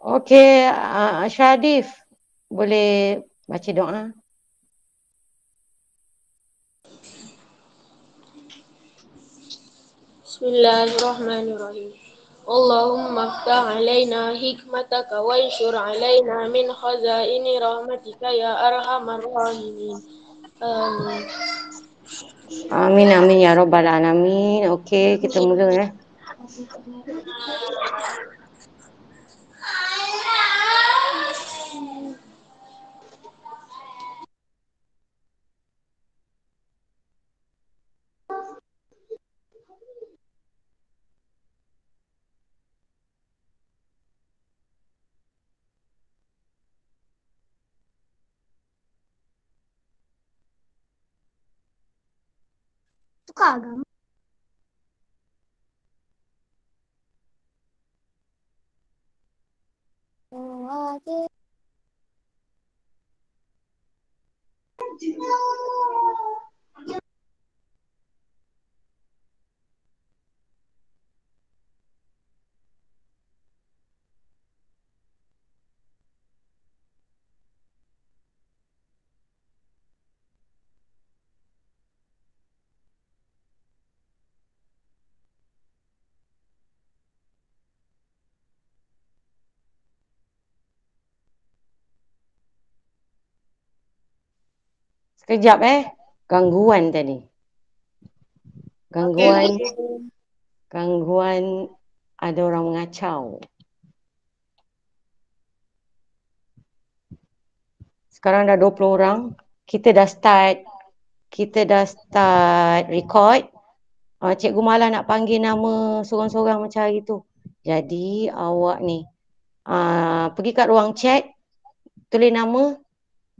Okey, Syadif, boleh baca doa? Bismillahirrahmanirrahim. Allahumma aftah alaina hikmataka wa anshur alaina min khazaini rahmatika ya arhamar rahimin. Amin. Amin, amin ya rabbal alamin. Okey, kita mula ya. Suka agama. Sekejap Gangguan tadi. Gangguan ada orang mengacau. Sekarang dah 20 orang. Kita dah start record. Cikgu malah nak panggil nama seorang-seorang macam hari tu. Jadi awak ni pergi kat ruang chat, tulis nama.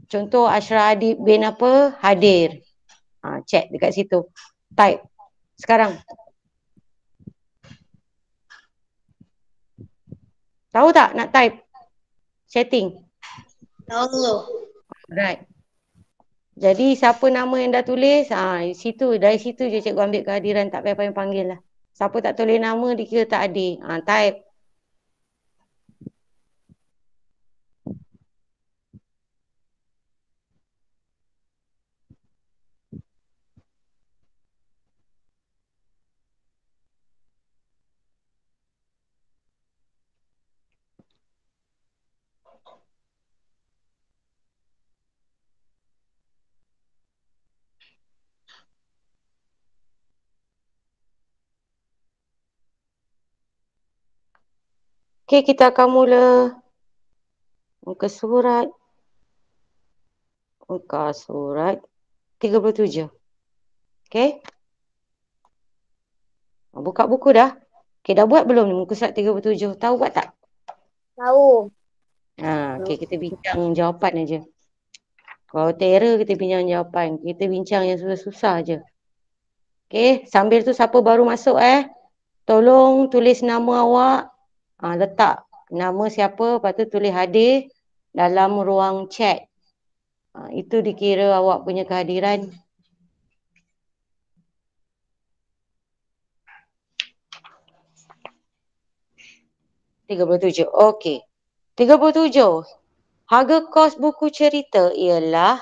Contoh Ashraf Adib bin apa? Hadir. Chat dekat situ. Type. Sekarang. Tahu tak nak type? Setting. Tahu. Right. Jadi siapa nama yang dah tulis, dari situ je cikgu ambil kehadiran, tak payah panggil lah. Siapa tak tulis nama dikira tak hadir. Type. Okey, kita akan mula muka surat 37. Okey? Buka buku dah. Okey, dah buat belum ni muka surat 37? Tahu buat tak? Tahu. Okey, kita bincang jawapan aja. Kalau terror kita bincang jawapan. Kita bincang yang susah-susah je. Okey, sambil tu siapa baru masuk tolong tulis nama awak. Letak nama siapa, lepas tu tulis hadir dalam ruang chat. Itu dikira awak punya kehadiran. (37). Okey. 37. Harga kos buku cerita ialah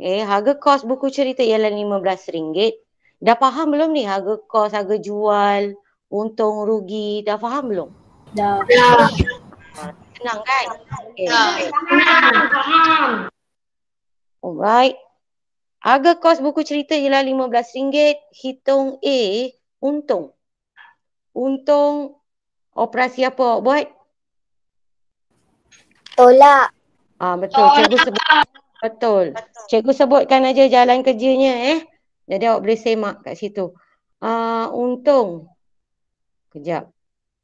harga kos buku cerita ialah RM15. Dah faham belum ni harga kos, harga jual, untung rugi? Dah faham belum? Dah. Senang kan? Alright. Harga kos buku cerita ialah RM15. Hitung A, untung. Untung operasi apa awak buat? Tolak. Betul. Cikgu sebut. Betul. Cikgu sebutkan aja jalan kerjanya Jadi awak boleh semak kat situ. Untung. Kejap.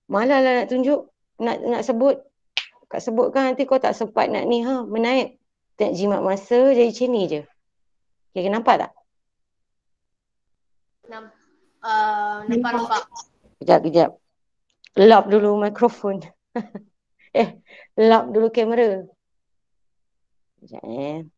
Malah lah nak tunjuk. Nak sebut. Kak sebutkan nanti kau tak sempat nak ni menaik. Tak jimat masa jadi macam ni je. Okay, nampak tak? Nampak. Kejap. Lock dulu mikrofon. Lock dulu kamera. Kejap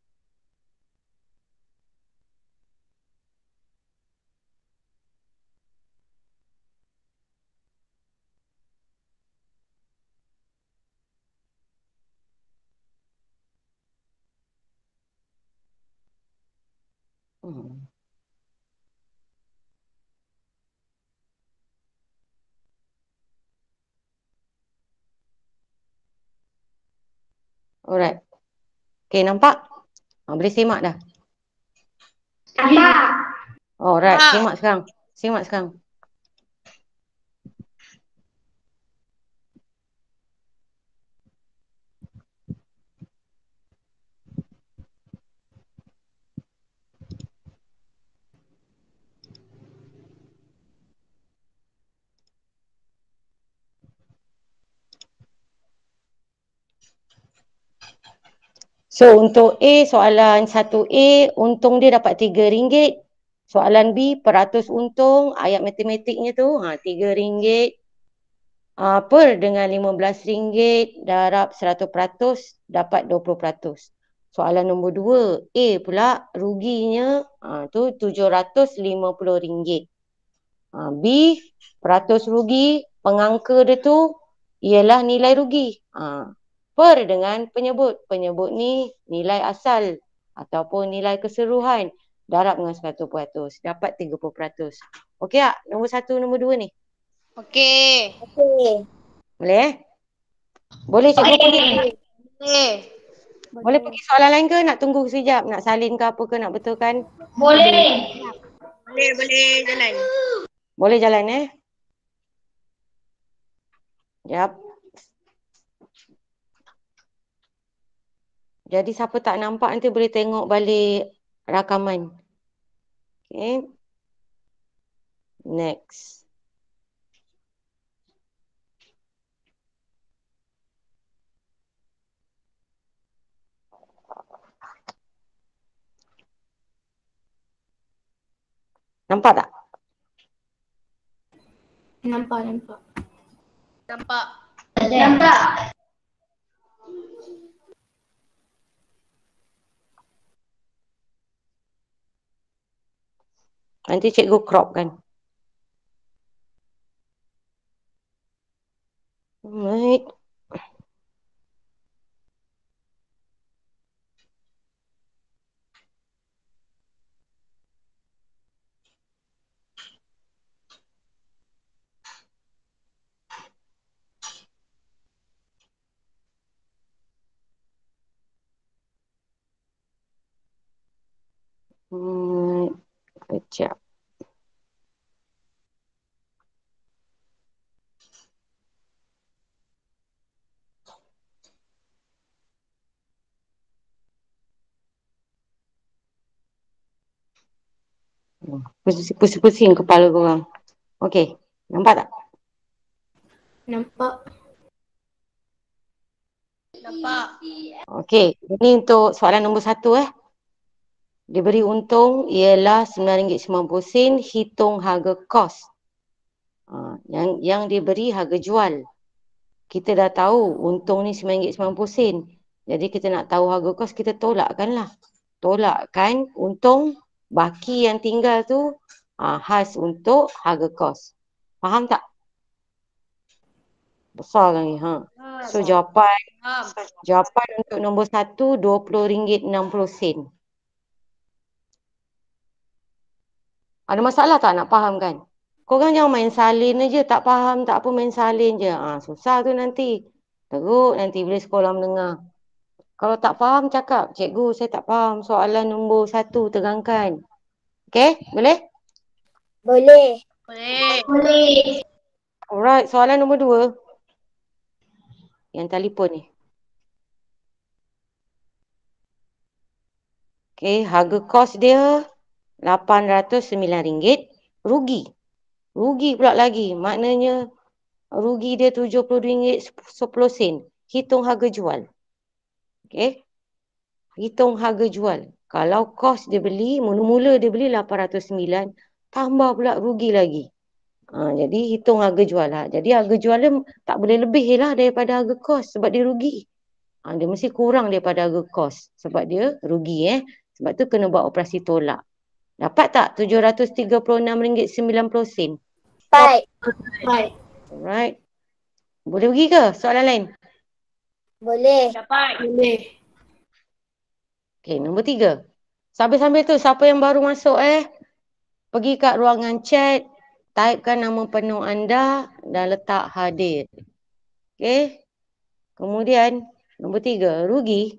Alright. Okay, nampak? Boleh semak dah. Nampak. Alright, semak sekarang. Semak sekarang. So, untuk A, soalan 1A, untung dia dapat RM3. Soalan B, peratus untung, ayat matematiknya tu, RM3. Per dengan RM15, darab 100%, dapat 20%. Soalan nombor 2, A pula, ruginya tu RM750. B, peratus rugi, pengangka dia tu ialah nilai rugi. Per dengan penyebut. Penyebut ni nilai asal ataupun nilai keseluruhan. Darab dengan 100%. Dapat 30%. Okey tak? Nombor 1, nombor 2 ni? Okey. Okey. Boleh? Boleh cikgu pergi? Boleh. Boleh pergi soalan lain ke? Nak tunggu sekejap? Nak salin ke apa ke? Nak betulkan? Boleh. Boleh jalan. Boleh jalan Sekejap. Jadi siapa tak nampak nanti boleh tengok balik rakaman. Okay. Next. Nampak tak? Nampak. Nampak. Nanti cikgu crop kan. Right. Sekejap. Pusing-pusing kepala korang. Okey, nampak tak? Nampak. Okey, ini untuk soalan nombor 1 Diberi untung ialah RM9.90, hitung harga kos. Yang diberi harga jual. Kita dah tahu untung ni RM9.90. Jadi kita nak tahu harga kos, kita tolakkanlah. Tolakkan untung, baki yang tinggal tu khas untuk harga kos. Faham tak? Besar kan ni. So jawapan untuk nombor 1 RM20.60. Ada masalah tak nak faham kan? Korang jangan main salin je, tak faham tak apa main salin je. Susah tu nanti. Teruk nanti bila sekolah menengah. Kalau tak faham cakap, cikgu saya tak faham soalan nombor 1 terangkan. Okey, boleh? Boleh. Alright, soalan nombor 2. Yang telefon ni. Okey, harga kos dia RM809. Rugi pula lagi. Maknanya rugi dia RM72.10. Hitung harga jual. Okey. Hitung harga jual. Kalau kos dia beli, mula-mula dia beli RM809, tambah pula rugi lagi. Jadi hitung harga jual lah. Jadi harga jual dia tak boleh lebih lah daripada harga kos sebab dia rugi. Dia mesti kurang daripada harga kos sebab dia rugi Sebab tu kena buat operasi tolak. Dapat tak RM736.90? Baik. Alright. Boleh pergi ke soalan lain? Boleh. Boleh. Okey, nombor 3. Sambil-sambil tu, siapa yang baru masuk pergi kat ruangan chat, typekan nama penuh anda dan letak hadir. Okey. Kemudian, nombor 3, rugi.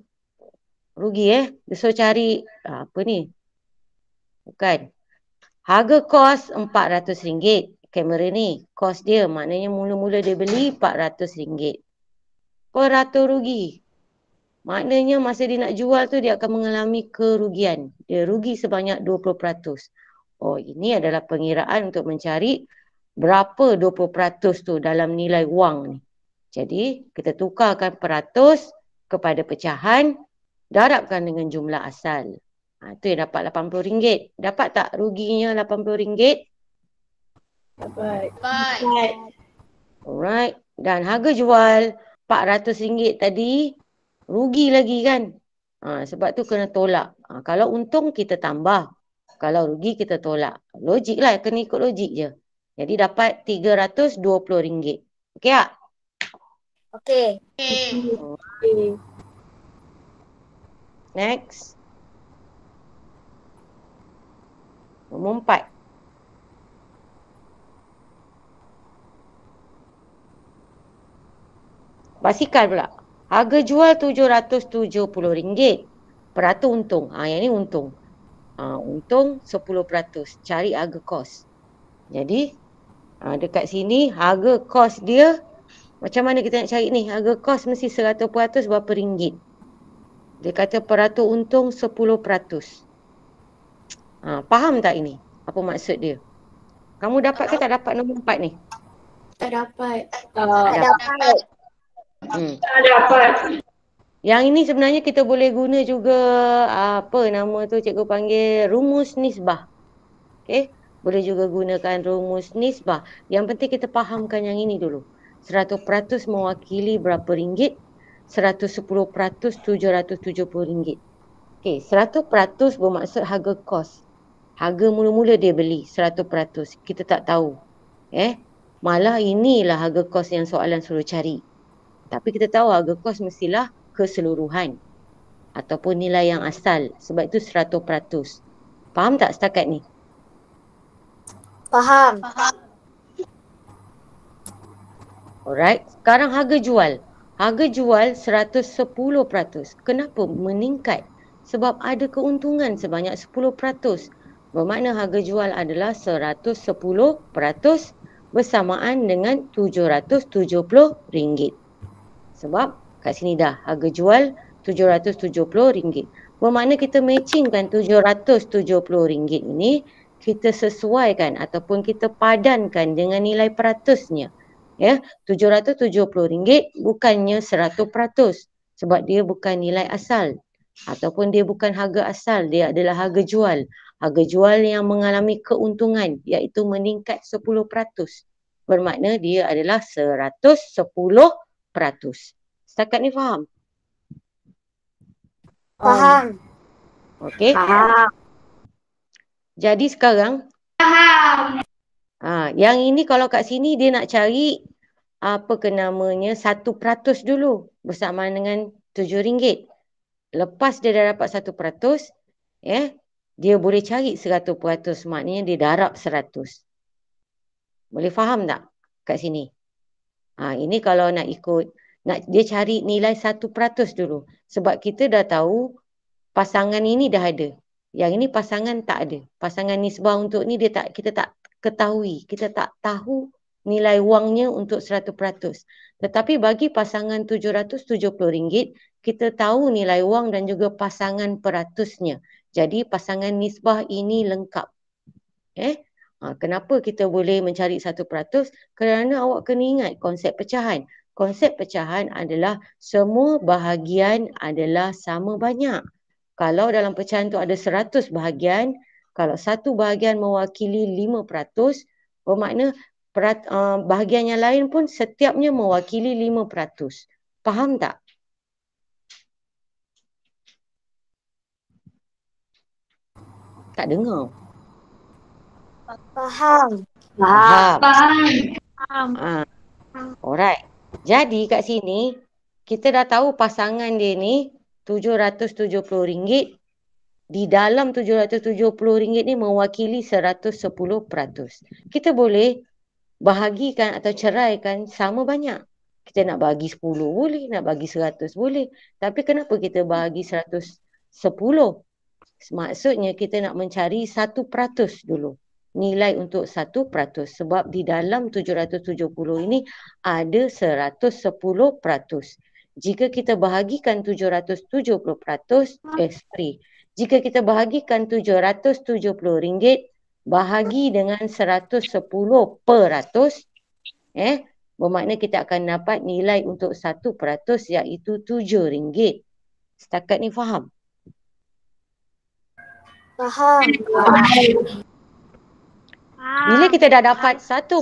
Rugi dia suruh cari, apa ni? Bukan. Harga kos RM400. Kamera ni, kos dia maknanya mula-mula dia beli RM400. Peratus rugi. Maknanya masa dia nak jual tu dia akan mengalami kerugian. Dia rugi sebanyak 20%. Oh, ini adalah pengiraan untuk mencari berapa 20% tu dalam nilai wang ni. Jadi, kita tukarkan peratus kepada pecahan, darabkan dengan jumlah asal. Tu yang dapat RM80. Dapat tak ruginya RM80? Dapat. Alright. Dan harga jual RM400 tadi, rugi lagi kan? Sebab tu kena tolak. Kalau untung kita tambah. Kalau rugi kita tolak. Logik lah, kena ikut logik je. Jadi dapat RM320. Okey tak? Okey. Next. Nombor 4. Basikal pula. Harga jual RM770. Peratus untung. Yang ni untung. Untung 10%. Cari harga kos. Jadi, dekat sini harga kos dia, macam mana kita nak cari ni? Harga kos mesti 100% berapa ringgit? Dia kata peratus untung 10%. Faham tak ini? Apa maksud dia? Kamu dapat ke tak dapat nombor 4 ni? Tak dapat. Tak dapat. Tak dapat. Yang ini sebenarnya kita boleh guna juga, apa nama tu cikgu panggil, rumus nisbah. Okey, boleh juga gunakan rumus nisbah. Yang penting kita fahamkan yang ini dulu. 100% mewakili berapa ringgit? 110% RM770. Okey, 100% bermaksud harga kos. Harga mula-mula dia beli 100%. Kita tak tahu. Malah inilah harga kos yang soalan suruh cari. Tapi kita tahu harga kos mestilah keseluruhan ataupun nilai yang asal. Sebab itu 100%. Faham tak setakat ni? Faham. Alright. Sekarang harga jual. Harga jual 110%. Kenapa meningkat? Sebab ada keuntungan sebanyak 10%. Bermakna harga jual adalah 110% bersamaan dengan RM770. Sebab kat sini dah harga jual RM770. Bermakna kita matchingkan RM770 ini, kita sesuaikan ataupun kita padankan dengan nilai peratusnya. RM770 bukannya 100%. Sebab dia bukan nilai asal. Ataupun dia bukan harga asal, dia adalah harga jual. Harga jual yang mengalami keuntungan iaitu meningkat 10%. Bermakna dia adalah 110%. Setakat ni faham? Faham. Okey. Faham. Jadi sekarang yang ini kalau kat sini dia nak cari apa ke namanya 1% dulu bersamaan dengan RM7. Lepas dia dah dapat 1%, dia boleh cari 100%, maknanya dia darab 100. Boleh faham tak kat sini? Ini kalau nak ikut, dia cari nilai 1% dulu. Sebab kita dah tahu pasangan ini dah ada. Yang ini pasangan tak ada. Pasangan nisbah untuk ni kita tak ketahui. Kita tak tahu nilai wangnya untuk 100%. Tetapi bagi pasangan RM770, kita tahu nilai wang dan juga pasangan peratusnya. Jadi pasangan nisbah ini lengkap. Kenapa kita boleh mencari 1%? Kerana awak kena ingat konsep pecahan. Konsep pecahan adalah semua bahagian adalah sama banyak. Kalau dalam pecahan tu ada 100 bahagian, kalau satu bahagian mewakili 5%, bermakna bahagian yang lain pun setiapnya mewakili 5%. Faham tak? Tak dengar. Faham. Alright. Jadi kat sini kita dah tahu pasangan dia ni RM770 di dalam RM770 ni mewakili 110%. Kita boleh bahagikan atau ceraikan sama banyak. Kita nak bagi 10 boleh, nak bagi 100 boleh. Tapi kenapa kita bagi 110? Maksudnya kita nak mencari 1% dulu. Nilai untuk 1%. Sebab di dalam 770 ini ada 110%. Jika kita bahagikan 770%, jika kita bahagikan RM770 bahagi dengan 110%, bermakna kita akan dapat nilai untuk 1% iaitu RM7. Setakat ni faham? Faham. Bila kita dah dapat 1%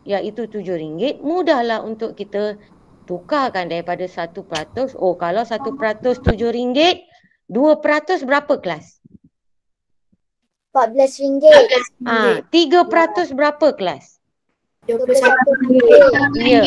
iaitu RM7, mudahlah untuk kita tukarkan daripada 1%. Oh, kalau 1% RM7, 2% berapa kelas? RM14. 3% berapa kelas? RM21.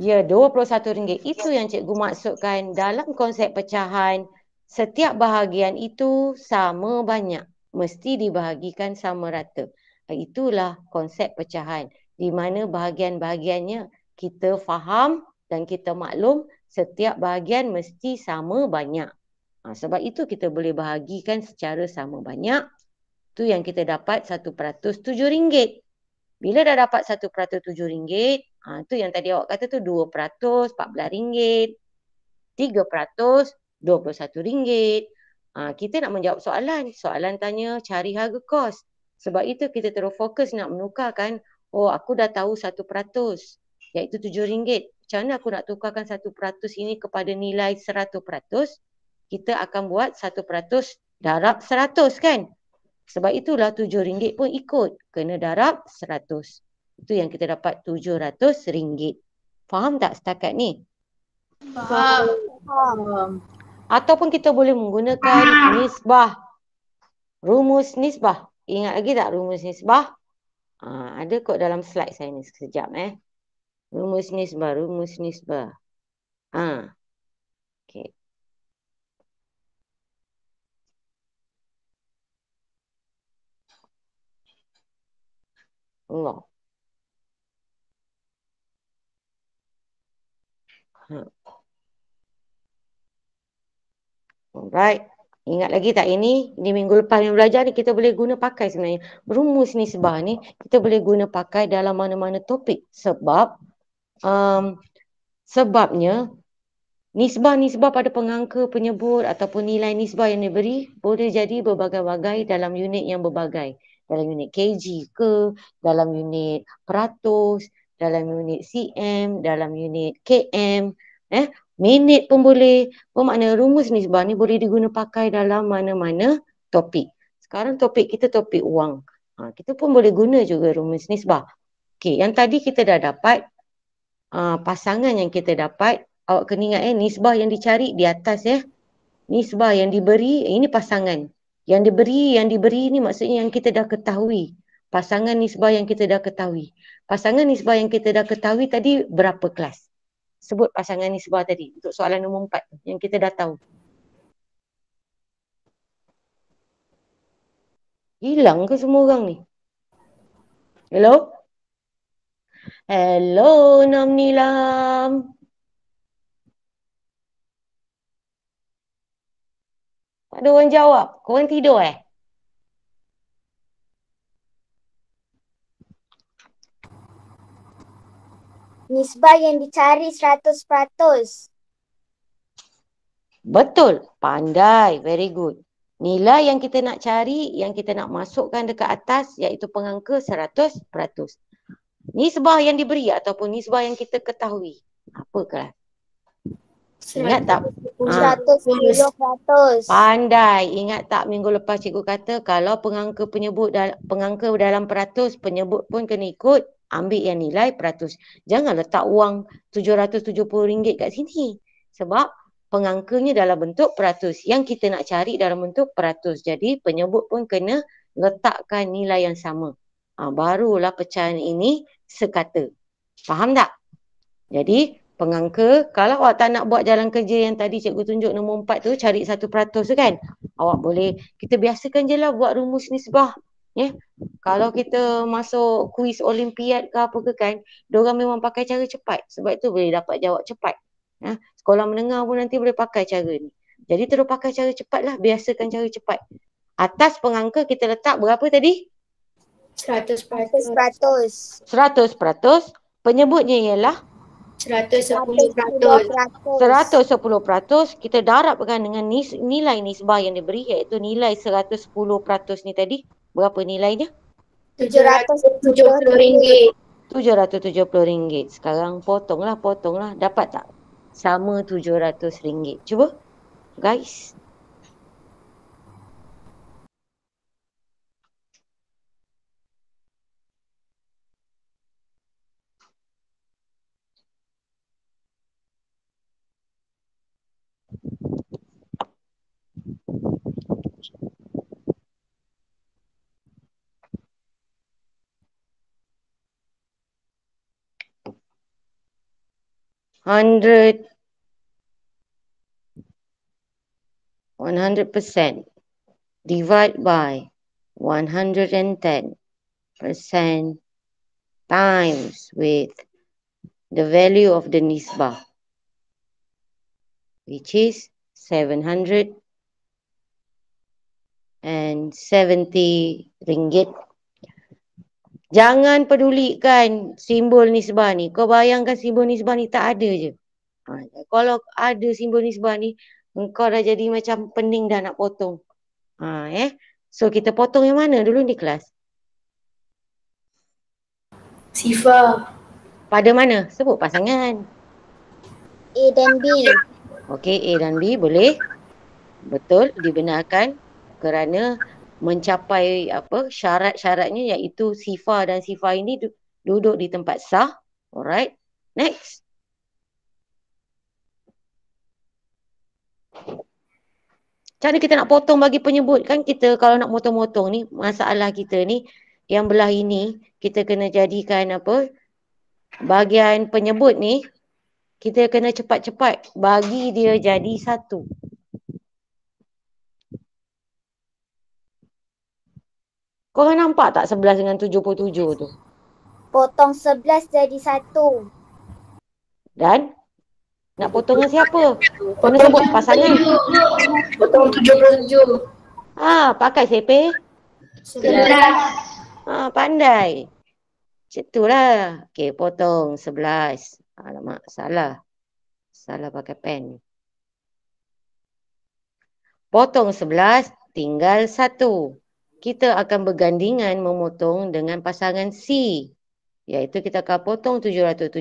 Ya, RM21. Itu yang cikgu maksudkan dalam konsep pecahan. Setiap bahagian itu sama banyak. Mesti dibahagikan sama rata. Itulah konsep pecahan. Di mana bahagian-bahagiannya kita faham dan kita maklum setiap bahagian mesti sama banyak. Sebab itu kita boleh bahagikan secara sama banyak. Tu yang kita dapat 1% RM7. Bila dah dapat 1% RM7, tu yang tadi awak kata tu 2% RM14, 3% RM21. Kita nak menjawab soalan. Soalan tanya cari harga kos. Sebab itu kita terus fokus nak menukarkan. Oh, aku dah tahu 1% iaitu RM7. Macam mana aku nak tukarkan 1% ini kepada nilai 100%? Kita akan buat 1% darab 100 kan? Sebab itulah RM7 pun ikut. Kena darab 100. Itu yang kita dapat RM700. Faham tak setakat ni? Faham. Ataupun kita boleh menggunakan nisbah. Rumus nisbah. Ingat lagi tak rumus nisbah? Ada kot dalam slide saya ni sekejap. Rumus nisbah. Okay. Allah. Alright. Ingat lagi tak ini? Di minggu lepas yang belajar ni kita boleh guna pakai sebenarnya. Rumus nisbah ni kita boleh guna pakai dalam mana-mana topik. Sebabnya nisbah-nisbah pada pengangka, penyebut ataupun nilai nisbah yang diberi boleh jadi berbagai-bagai dalam unit yang berbagai. Dalam unit kg ke, dalam unit peratus, dalam unit cm, dalam unit km, minit pun boleh. Bermakna rumus nisbah ni boleh diguna pakai dalam mana-mana topik. Sekarang topik kita topik wang. Kita pun boleh guna juga rumus nisbah. Okey, yang tadi kita dah dapat pasangan yang kita dapat. Awak kena ingat nisbah yang dicari di atas Nisbah yang diberi, ini pasangan. Yang diberi ni maksudnya yang kita dah ketahui. Pasangan nisbah yang kita dah ketahui. Pasangan nisbah yang kita dah ketahui tadi berapa kelas? Sebut pasangan nisbah tadi untuk soalan nombor 4 yang kita dah tahu. Hilang ke semua orang ni? Hello? Hello, Nam Nilam. Tak ada orang jawab. Korang tidur Nisbah yang dicari 100%. Betul. Pandai. Very good. Nilai yang kita nak cari, yang kita nak masukkan dekat atas iaitu pengangka 100%. Nisbah yang diberi ataupun nisbah yang kita ketahui. Apa kelas? Ingat tak? 110%. Pandai. Ingat tak minggu lepas cikgu kata kalau pengangka dalam peratus, penyebut pun kena ikut. Ambil yang nilai peratus. Jangan letak wang RM770 kat sini. Sebab pengangkanya dalam bentuk peratus. Yang kita nak cari dalam bentuk peratus. Jadi penyebut pun kena letakkan nilai yang sama. Barulah pecahan ini sekata. Faham tak? Jadi pengangka, kalau awak tak nak buat jalan kerja yang tadi cikgu tunjuk nombor 4 tu, cari 1% tu kan. Awak boleh, kita biasakan je lah buat rumus nisbah. Kalau kita masuk kuis olimpiad ke apa ke kan, diorang memang pakai cara cepat. Sebab tu boleh dapat jawab cepat. Sekolah menengah pun nanti boleh pakai cara ni. Jadi terus pakai cara cepat lah, biasakan cara cepat. Atas pengangka kita letak berapa tadi? 100%. 100%. 100%. Penyebutnya ialah 110%. 110%. Kita darabkan dengan nilai nisbah yang diberi, iaitu nilai 110% ni tadi. Berapa nilainya? RM770. RM770. Sekarang potonglah. Dapat tak? Sama RM700. Cuba, guys. Hundred 100% divide by 110% times with the value of the nisbah, which is RM770. Jangan pedulikan simbol nisbah ni. Kau bayangkan simbol nisbah ni tak ada je. Kalau ada simbol nisbah ni, engkau dah jadi macam pening dah nak potong. So kita potong yang mana dulu di kelas? Sifar. Pada mana? Sebut pasangan. A dan B. Okey, A dan B boleh. Betul, dibenarkan kerana mencapai syarat-syaratnya, iaitu sifar dan sifar ini duduk di tempat sah. Alright. Next. Cara kita nak potong bagi penyebut kan, kita kalau nak potong-potong ni, masalah kita ni yang belah ini kita kena jadikan bahagian penyebut ni kita kena cepat-cepat bagi dia jadi satu. Korang nampak tak 11 dengan 77 tu? Potong 11 jadi 1. Dan nak potong dengan siapa? Kena sebut pasangan. Potong 77. Pakai sepe. 11. Pandai. Macam itulah. Okey, potong 11. Alamak, salah. Salah pakai pen. Potong 11, tinggal 1. Kita akan bergandingan memotong dengan pasangan C. Iaitu kita akan potong 770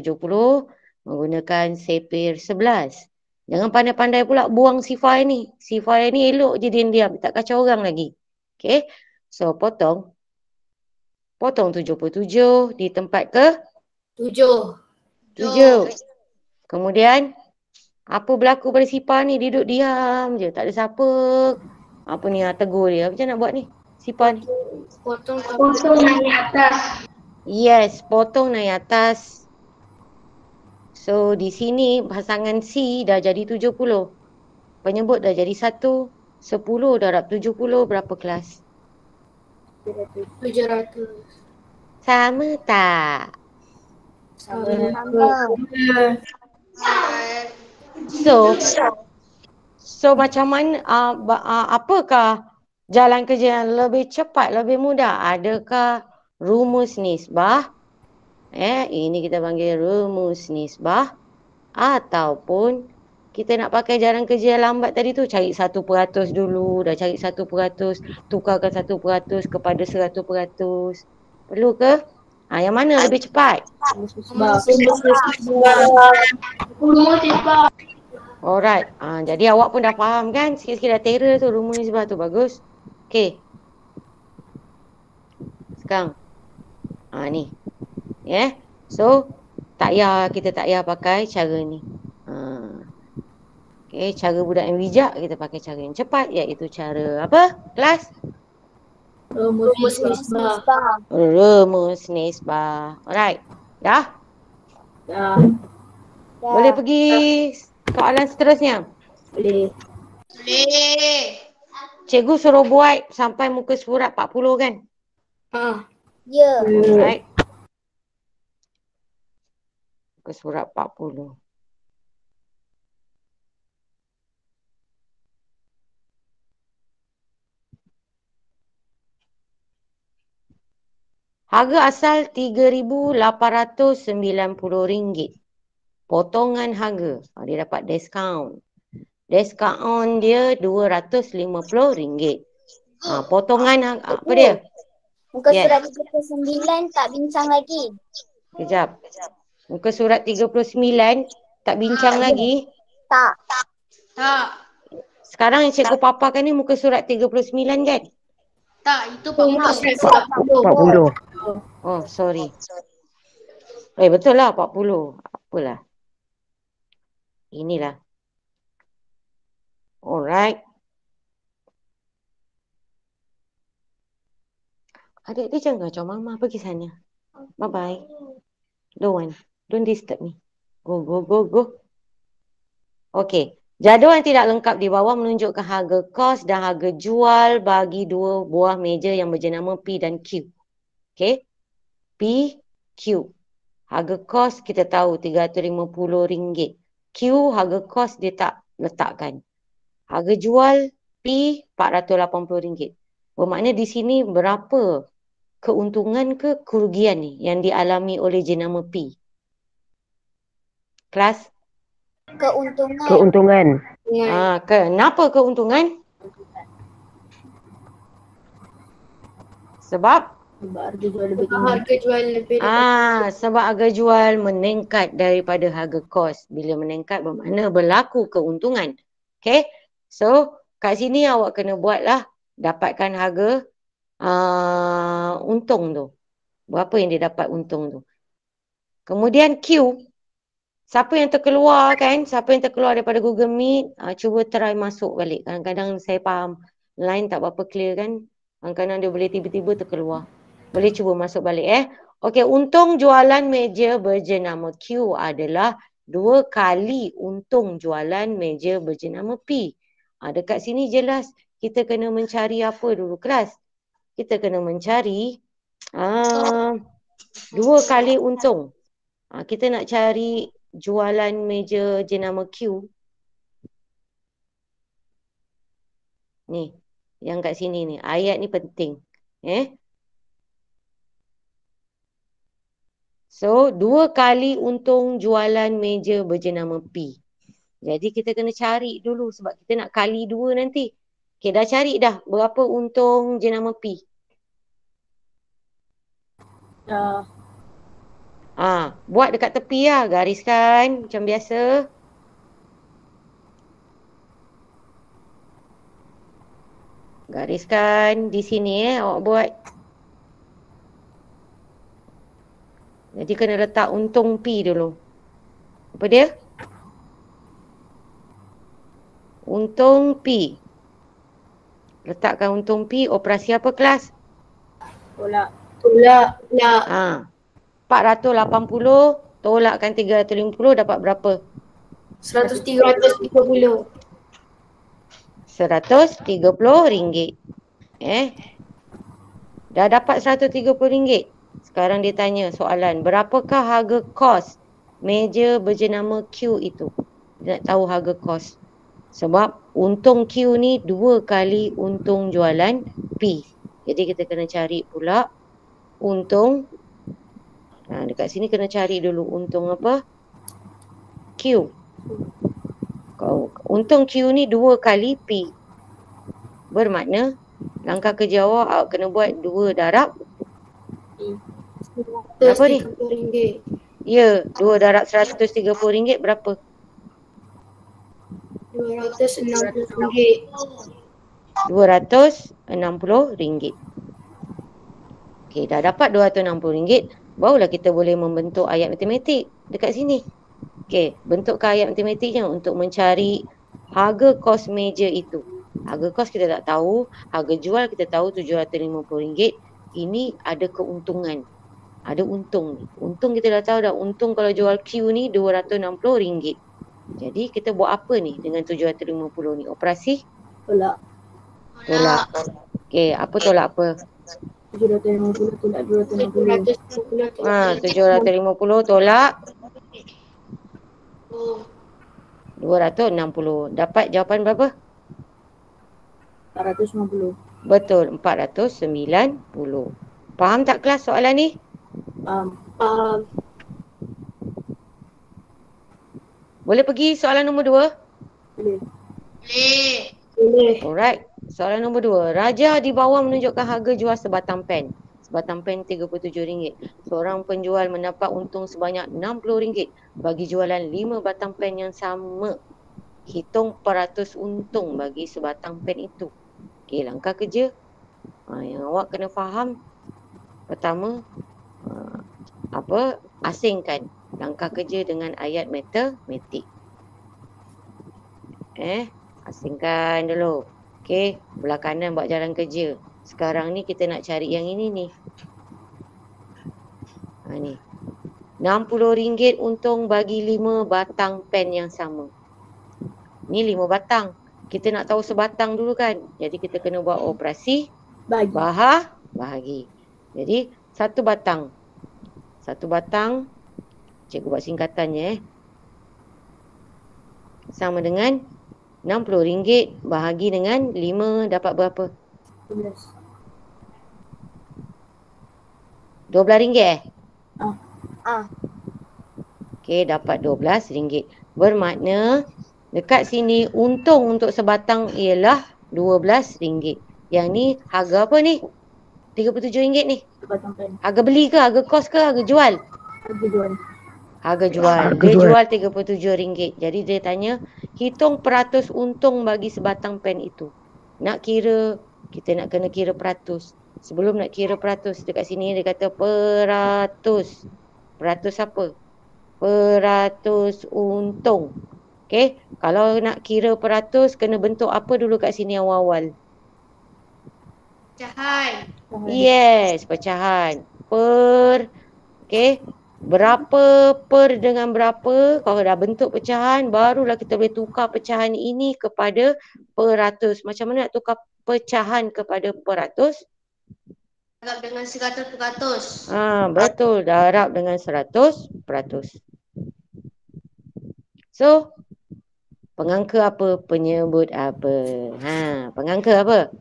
menggunakan sepir 11. Jangan pandai-pandai pula buang sifar ni. Sifar ni elok je diam-diam. Tak kacau orang lagi. Okey. So, potong 77 di tempat ke? 7. Kemudian, apa berlaku pada sifar ni? Dia duduk diam je. Tak ada siapa. Apa ni, tegur dia. Macam nak buat ni? Sifar ni. Potong naik atas. Yes, potong naik atas. So, di sini pasangan C dah jadi 70. Penyebut dah jadi 1. 10 darab 70 berapa kelas? 700. Sama tak? Sama. So macam mana, apakah jalan kerja yang lebih cepat, lebih mudah? Adakah rumus nisbah? Ini kita panggil rumus nisbah. Ataupun kita nak pakai jalan kerja yang lambat tadi tu, cari 1% dulu. Dah cari 1%, tukarkan 1% kepada 100%. Perlu ke? Yang mana lebih cepat? Alright. Jadi awak pun dah faham kan? Sikit-sikit dah terror tu rumus nisbah tu. Bagus. Okey. Sekarang. Ni. So, kita tak payah pakai cara ni. Okey, cara budak yang bijak kita pakai cara yang cepat, iaitu cara apa? Kelas? Rumus nisbah. Rumus nisbah. Alright. Dah? Boleh pergi soalan seterusnya? Boleh. cikgu suruh buat sampai muka surat 40 kan? Ya. Alright. Muka surat 40. Harga asal RM3,890. Potongan harga. Dia dapat diskaun. Diskaun dia RM250. Potongan apa dia? Muka Yes. surat 39 tak bincang lagi. Kejap. Muka surat 39 tak bincang lagi. Tak. Sekarang yang cikgu paparkan ni muka surat 39 kan? Tak, itu 40. Oh, sorry. Betul lah 40. Apalah. Inilah. Alright. Adik dia jangan kacau mama. Pergi sana. Bye-bye. Don't disturb me. Go. Okey. Jadual yang tidak lengkap di bawah menunjukkan harga kos dan harga jual bagi dua buah meja yang berjenama P dan Q. Okey. P, Q. Harga kos kita tahu RM350. Q harga kos dia tak letakkan. Harga jual P RM480. Bermakna di sini berapa keuntungan ke kerugian ni yang dialami oleh jenama P? Kelas? Keuntungan. Kenapa keuntungan? Sebab Harga jual lebih. Sebab harga jual meningkat daripada harga kos. Bila meningkat bermakna berlaku keuntungan. Okay. So kat sini awak kena buatlah dapatkan harga untung tu. Berapa yang dia dapat untung tu. Kemudian Q. Siapa yang terkeluar kan? Siapa yang terkeluar daripada Google Meet, cuba try masuk balik. Kadang-kadang saya faham line tak berapa clear kan. Kadang-kadang dia boleh tiba-tiba terkeluar. Boleh cuba masuk balik Okey, untung jualan meja berjenama Q adalah 2 kali untung jualan meja berjenama P. Dekat sini jelas kita kena mencari apa dulu kelas? Kita kena mencari 2 kali untung. Kita nak cari jualan meja jenama Q. Ni, yang kat sini ni. Ayat ni penting. So, 2 kali untung jualan meja berjenama P. Jadi, kita kena cari dulu sebab kita nak kali 2 nanti. Okay, dah cari dah berapa untung jenama P? Dah. Buat dekat tepi lah. Gariskan macam biasa. Gariskan di sini awak buat. Jadi kena letak untung P dulu. Apa dia? Untung P. Letakkan untung P. Operasi apa kelas? Tolak. 480 tolakkan 350 dapat berapa? 130. RM130. Dah dapat RM130. Sekarang dia tanya soalan, berapakah harga kos meja berjenama Q itu? Dia nak tahu harga kos. Sebab untung Q ni 2 kali untung jualan P. Jadi kita kena cari pula untung. Dekat sini kena cari dulu untung apa? Q. Untung Q ni 2 kali P. Bermakna langkah kerja awak kena buat 2 darab. Berapa ni? Ya, 2 darab RM130 berapa? RM260. RM260. Okey, dah dapat RM260. Barulah kita boleh membentuk ayat matematik dekat sini. Okey, bentukkan ayat matematiknya untuk mencari harga kos meja itu. Harga kos kita tak tahu, harga jual kita tahu RM750. Ini ada keuntungan. Ada untung ni. Untung kita dah tahu dah. Untung kalau jual Q ni RM260. Jadi kita buat apa ni dengan RM750 ni? Operasi? Tolak. Tolak. Okey, apa tolak apa? 750 tolak 250. 750 tolak 260. Dapat jawapan berapa? 490. Betul, 490. Faham tak kelas soalan ni? Boleh pergi soalan nombor 2? Boleh. Alright. Soalan nombor 2. Raja di bawah menunjukkan harga jual sebatang pen. Sebatang pen RM37. Seorang penjual mendapat untung sebanyak RM60 bagi jualan 5 batang pen yang sama. Hitung peratus untung bagi sebatang pen itu. Okey, langkah kerja. Yang awak kena faham. Pertama, asingkan langkah kerja dengan ayat matematik. Asingkan dulu. Okey, belah kanan buat jalan kerja. Sekarang ni kita nak cari yang ini ni. Ni. RM60 untung bagi 5 batang pen yang sama. Ni 5 batang. Kita nak tahu sebatang dulu kan. Jadi kita kena buat operasi bahagi. Jadi satu batang. Cikgu buat singkatannya sama dengan RM60 bahagi dengan 5 dapat berapa? 12 Okey, dapat RM12. Bermakna dekat sini untung untuk sebatang ialah RM12. Yang ni harga apa ni? RM37 ni. Harga beli ke? Harga kos ke? Harga jual? Harga jual. Dia jual RM37. Jadi dia tanya, hitung peratus untung bagi sebatang pen itu. Nak kira, kita nak kena kira peratus. Sebelum nak kira peratus, dekat sini dia kata peratus. Peratus apa? Peratus untung. Okey, kalau nak kira peratus, kena bentuk apa dulu kat sini awal-awal? Pecahan. Yes, pecahan. Okey. Berapa per dengan berapa? Kalau dah bentuk pecahan, barulah kita boleh tukar pecahan ini kepada peratus. Macam mana nak tukar pecahan kepada peratus? Darab dengan 100%. Betul. Darab dengan 100%. So, pengangka apa? Penyebut apa? Pengangka apa?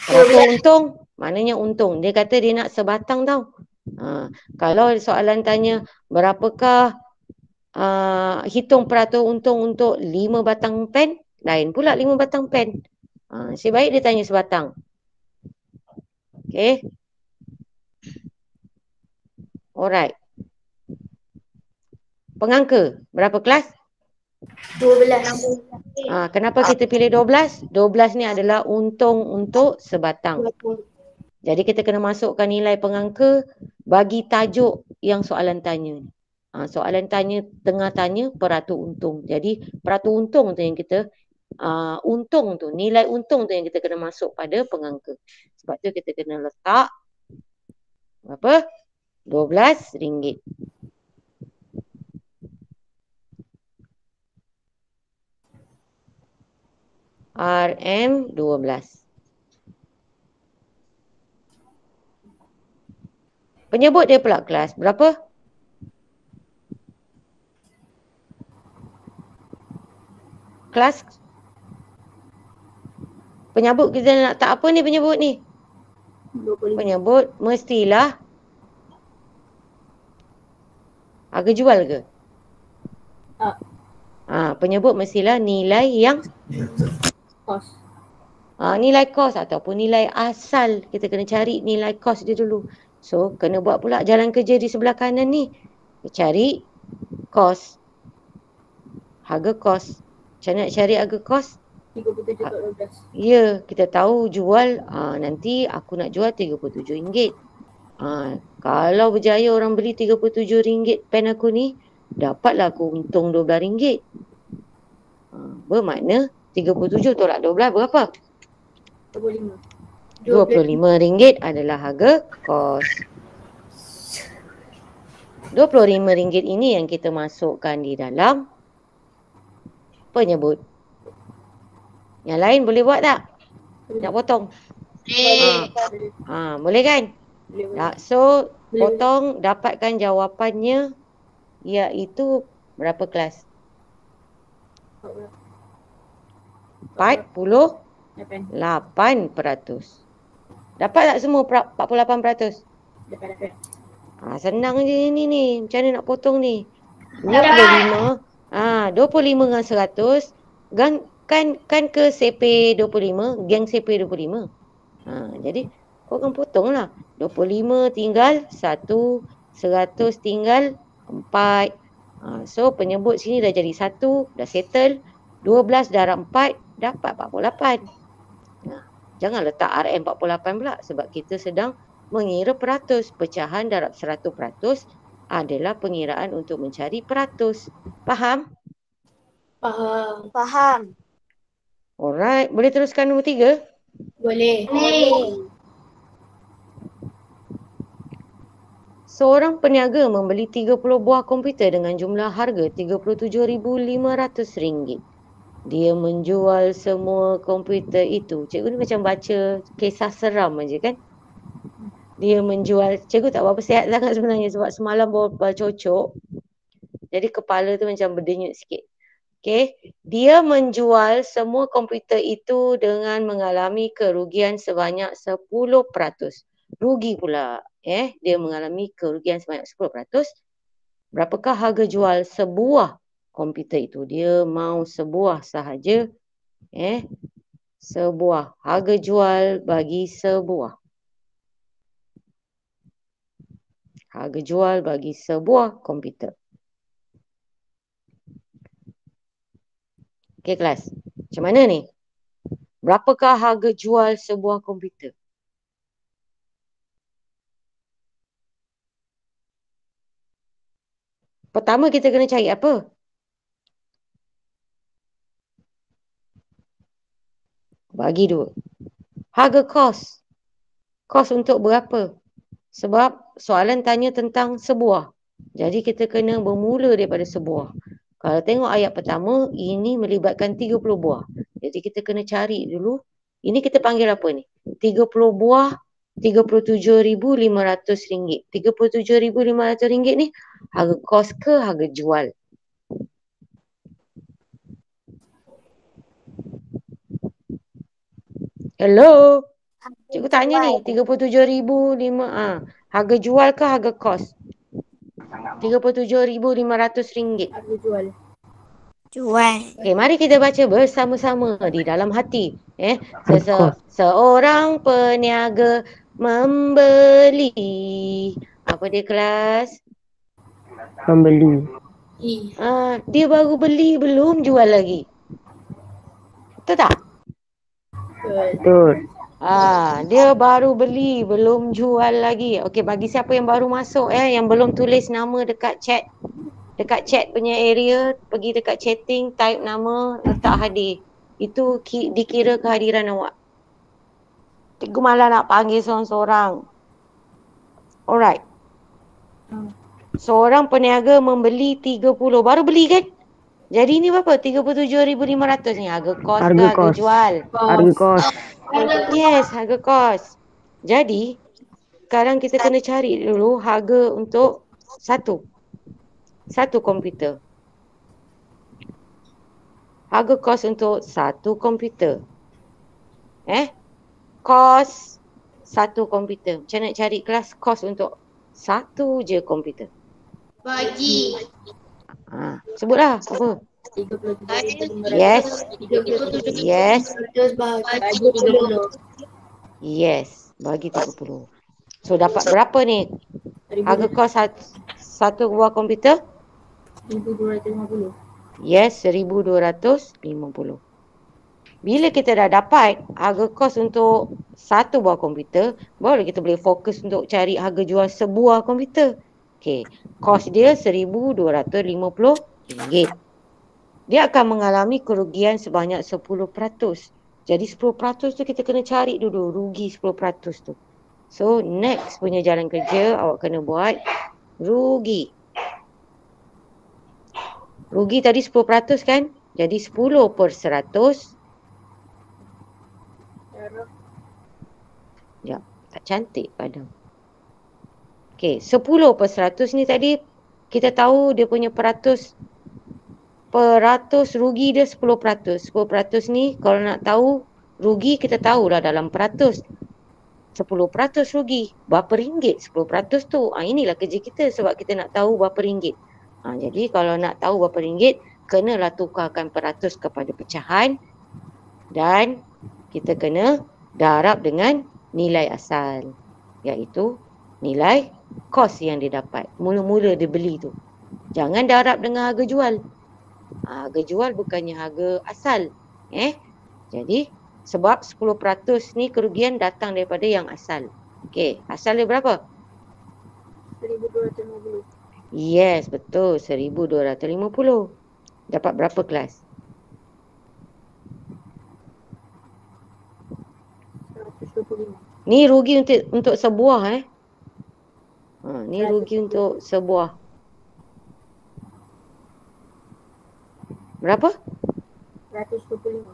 Berapa untung? Maknanya untung. Dia kata dia nak sebatang tau. Kalau soalan tanya berapakah hitung peratus untung untuk 5 batang pen, lain pula 5 batang pen. Sebaik dia tanya sebatang. Okey. Alright. Pengangka berapa kelas? 12. Kenapa kita pilih 12? 12 ni adalah untung untuk sebatang. Jadi kita kena masukkan nilai pengangka bagi tajuk yang soalan tanya. Soalan tanya, tengah tanya peratus untung. Jadi peratus untung tu yang kita, untung tu, nilai untung tu yang kita kena masuk pada pengangka. Sebab tu kita kena letak berapa? RM12. RM12. Penyebut dia pula kelas berapa? Kelas penyebut kita nak tak apa ni penyebut ni? 25. Penyebut mestilah harga jual ke? Penyebut mestilah nilai yang Kos. Nilai kos ataupun nilai asal. Kita kena cari nilai kos dia dulu. So, kena buat pula jalan kerja di sebelah kanan ni. Cari kos. Harga kos. Macam mana nak cari harga kos? 37.12. Ya, kita tahu jual, nanti aku nak jual RM37. Kalau berjaya orang beli RM37 pen aku ni, dapatlah aku untung RM12. Bermakna 37 tolak 12 berapa? 25. RM25 adalah harga kos. RM25 ini yang kita masukkan di dalam penyebut. Yang lain boleh buat tak? Nak potong? Boleh. Boleh kan? Boleh. Tak. So, Boleh. potong, dapatkan jawapannya iaitu berapa kelas? 48%. Dapat tak semua 48%? Dapat. Senang je ni. Macam mana nak potong ni? 25. 25 dengan 100. Kan ke CP 25, geng CP 25. Jadi kau akan potong lah. 25 tinggal 1, 100 tinggal 4. So penyebut sini dah jadi 1, dah settle. 12 darab 4 dapat 48. Jangan letak RM48 pula sebab kita sedang mengira peratus. Pecahan darab 100% adalah pengiraan untuk mencari peratus. Faham? Faham. Alright, boleh teruskan nombor 3? Boleh. Seorang peniaga membeli 30 buah komputer dengan jumlah harga RM37,500. Dia menjual semua komputer itu. Cikgu ni macam baca kisah seram aja kan? Dia menjual, cikgu tak berapa sihat sangat sebenarnya sebab semalam bawa cocok. Jadi kepala tu macam berdenyut sikit. Okay. Dia menjual semua komputer itu dengan mengalami kerugian sebanyak 10%. Rugi pula. Dia mengalami kerugian sebanyak 10%. Berapakah harga jual sebuah komputer itu? Dia mau sebuah sahaja. Sebuah. Harga jual bagi sebuah. Harga jual bagi sebuah komputer. Okey kelas. Macam mana ni? Berapakah harga jual sebuah komputer? Pertama kita kena cari apa? Bagi 2. Harga kos. Kos untuk berapa? Sebab soalan tanya tentang sebuah. Jadi kita kena bermula daripada sebuah. Kalau tengok ayat pertama, ini melibatkan 30 buah. Jadi kita kena cari dulu. Ini kita panggil apa ni? 30 buah, RM37,500. RM37,500 ni harga kos ke harga jual? Hello? Cikgu tanya ni, 37,500. Harga jual ke harga kos? RM37,500. Harga jual. Okey, mari kita baca bersama-sama di dalam hati. Seorang peniaga membeli. Apa dia kelas? Membeli. Dia baru beli, belum jual lagi. Betul tak? Betul. Dia baru beli, belum jual lagi. Okey, bagi siapa yang baru masuk yang belum tulis nama dekat chat. Dekat chat punya area, pergi dekat chatting, type nama, letak hadir. Itu dikira kehadiran awak. Cikgu malah nak panggil seorang-seorang. Alright. Seorang peniaga membeli 30. Baru beli kan? Jadi ni berapa? 37,500 ni. Harga kos ke harga jual? Harga kos. Yes, harga kos. Jadi, sekarang kita kena cari dulu harga untuk satu komputer. Harga kos untuk satu komputer. Kos satu komputer. Macam nak cari kelas kos untuk satu je komputer? Bagi. Sebutlah apa? 37,500. Yes. Bagi 30. Yes, bagi 30. So dapat berapa ni? Harga kos satu buah komputer? 1,250. Yes, 1,250. Bila kita dah dapat harga kos untuk satu buah komputer, baru kita boleh fokus untuk cari harga jual sebuah komputer. Okey, kos dia RM1,250. Dia akan mengalami kerugian sebanyak 10%. Jadi 10% tu kita kena cari dulu rugi 10% tu. So next punya jalan kerja awak kena buat rugi. Rugi tadi 10% kan? Jadi 10/100 Darab. Sekejap. Tak cantik padam. Okey, 10/100 ni tadi kita tahu dia punya peratus rugi dia 10%. 10% ni kalau nak tahu rugi kita tahulah dalam peratus. 10% rugi. Berapa ringgit 10% tu? Inilah kerja kita sebab kita nak tahu berapa ringgit. Jadi kalau nak tahu berapa ringgit, kenalah tukarkan peratus kepada pecahan dan kita kena darab dengan nilai asal, iaitu nilai kos yang dia dapat. Mula-mula dia beli tu. Jangan darab dengan harga jual. Harga jual bukannya harga asal. Jadi sebab 10% ni kerugian datang daripada yang asal. Okey, asal dia berapa? 1,250. Yes, betul. 1,250. Dapat berapa kelas? 125. Ni rugi untuk sebuah ni rugi untuk sebuah. Berapa? 125.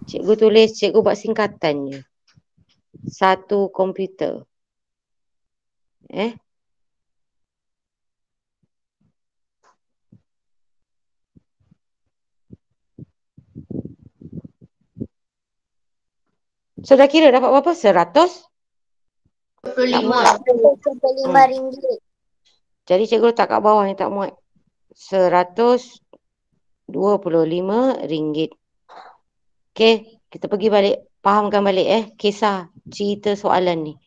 Cikgu tulis, cikgu buat singkatannya. Satu komputer. So dah kira dapat berapa? 100? Tak muat. 25 ringgit. Jadi cikgu letak kat bawah ni tak muat. 125 ringgit. Okey, kita pergi balik. Fahamkan balik kisah cerita soalan ni.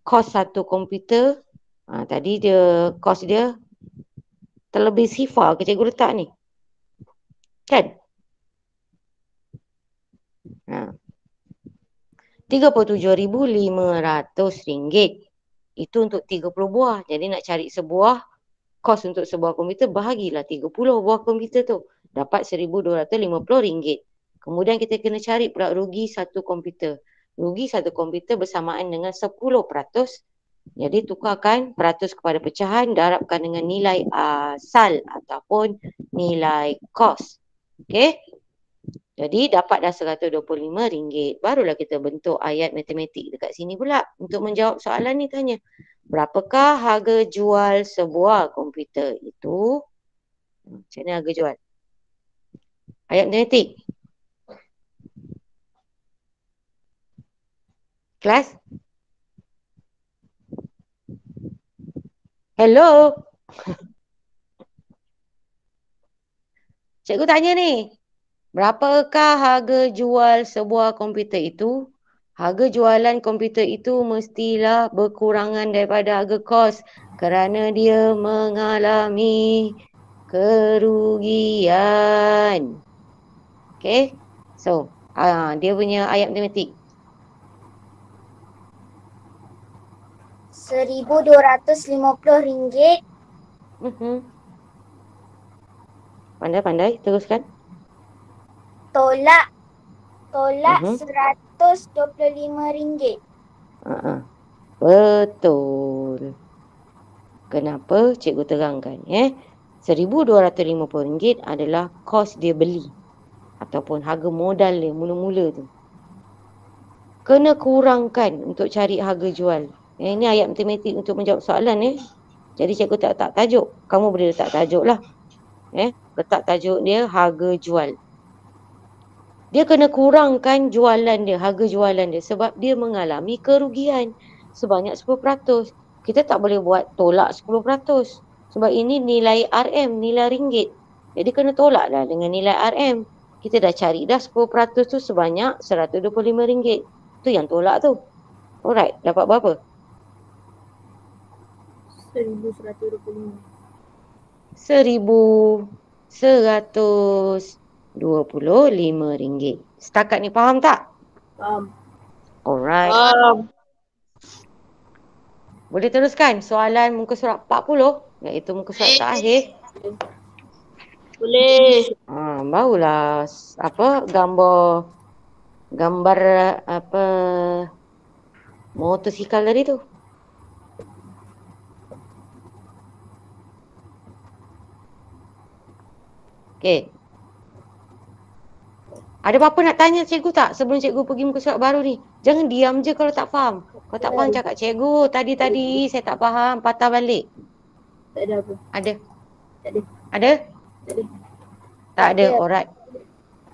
Kos satu komputer. Tadi dia kos dia terlebih sifar ke cikgu letak ni. Kan? 37,500 ringgit. Itu untuk 30 buah. Jadi nak cari sebuah kos untuk sebuah komputer, bahagilah 30 buah komputer tu. Dapat 1,250 ringgit. Kemudian kita kena cari pula rugi satu komputer. Rugi satu komputer bersamaan dengan 10%. Jadi tukarkan peratus kepada pecahan, darabkan dengan nilai asal ataupun nilai kos. Okey? Jadi dapat dah RM125. Barulah kita bentuk ayat matematik dekat sini pula. Untuk menjawab soalan ni tanya, berapakah harga jual sebuah komputer itu? Macam mana harga jual? Ayat matematik. Kelas? Hello? Cikgu tanya ni. Berapakah harga jual sebuah komputer itu? Harga jualan komputer itu mestilah berkurangan daripada harga kos kerana dia mengalami kerugian. Okay? So, dia punya ayat matematik. RM1,250. Pandai-pandai, teruskan. Tolak RM125. Betul. Kenapa? Cikgu terangkan. RM1,250 adalah kos dia beli. Ataupun harga modal dia mula-mula tu. Kena kurangkan untuk cari harga jual. Ini ayat matematik untuk menjawab soalan. Jadi cikgu tak tajuk. Kamu boleh letak tajuk lah. Letak tajuk dia harga jual. Dia kena kurangkan jualan dia, harga jualan dia sebab dia mengalami kerugian sebanyak 10%. Kita tak boleh buat tolak 10% sebab ini nilai RM, nilai ringgit. Jadi kena tolak dah dengan nilai RM. Kita dah cari dah 10% tu sebanyak RM125. Tu yang tolak tu. Alright, dapat berapa? RM1,125. RM1,125. Setakat ni faham tak? Faham. Alright. Boleh teruskan soalan muka surat 40 iaitu muka surat terakhir. Boleh. Barulah gambar motosikal tadi tu. Okey. Ada apa-apa nak tanya cikgu tak sebelum cikgu pergi muka surat baru ni? Jangan diam je kalau tak faham. Kalau tak faham cakap cikgu, tadi saya tak faham, patah balik. Tak ada apa. Ada? Tak ada. Ada? Tak ada. Tak ada, alright.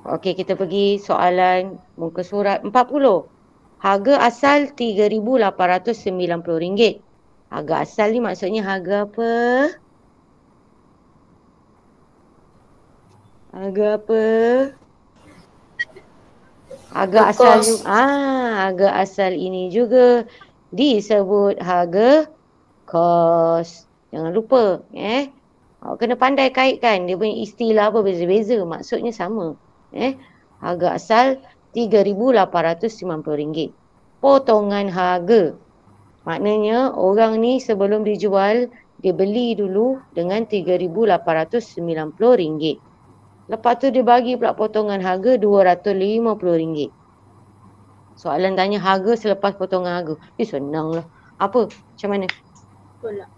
Okey, kita pergi soalan muka surat 40. Harga asal RM3,890. Harga asal ni maksudnya harga apa? Harga apa? Harga asal harga asal ini juga disebut harga kos. Jangan lupa, awak kena pandai kaitkan dia punya istilah apa beza-beza, maksudnya sama. Harga asal RM3,890. Potongan harga. Maknanya orang ni sebelum dijual, dia beli dulu dengan RM3,890. Lepas tu dia bagi pula potongan harga RM250. Soalan tanya harga selepas potongan harga. Senang lah. Apa? Macam mana? Tolak.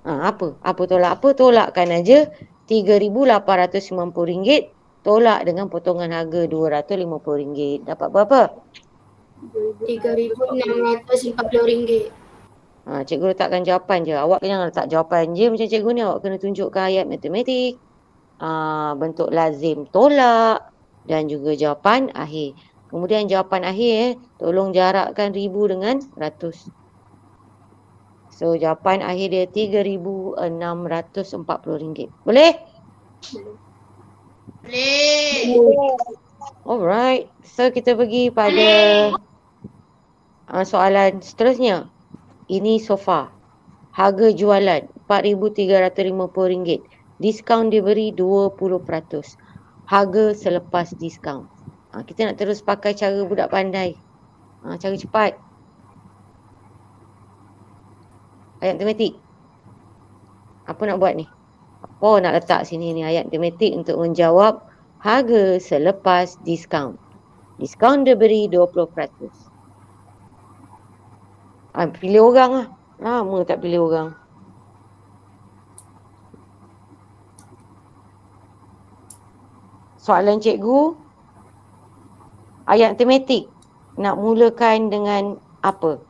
Apa? Apa tolak? Apa tolakkan aja RM3,890 tolak dengan potongan harga RM250. Dapat berapa? RM3,640. Cikgu letakkan jawapan je. Awak jangan letak jawapan je macam cikgu ni. Awak kena tunjukkan ayat matematik. Bentuk lazim tolak dan juga jawapan akhir. Kemudian jawapan akhir tolong jarakkan ribu dengan ratus. So jawapan akhir dia RM3,640. Boleh? Boleh. Alright. So kita pergi pada soalan seterusnya. Ini sofa. Harga jualan RM4,350. Diskaun diberi 20%. Harga selepas diskaun. Kita nak terus pakai cara budak pandai. Cara cepat. Ayat matematik. Apa nak buat ni? Apa nak letak sini ni ayat matematik untuk menjawab harga selepas diskaun. Diskaun diberi 20%. Pilih orang lah. Lama tak pilih orang. Soalan cikgu, ayat matematik nak mulakan dengan apa?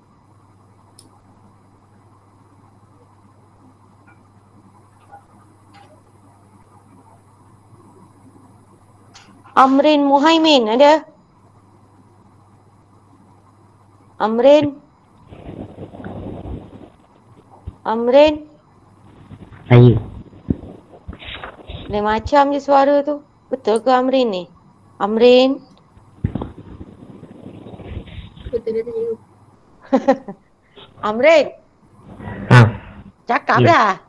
Amrin Muhaimin ada? Amrin? Saya. Lain macam je suara tu. Betul ke Amrin ni? Amrin? Betul dia tanya. Amrin? Cakap lah.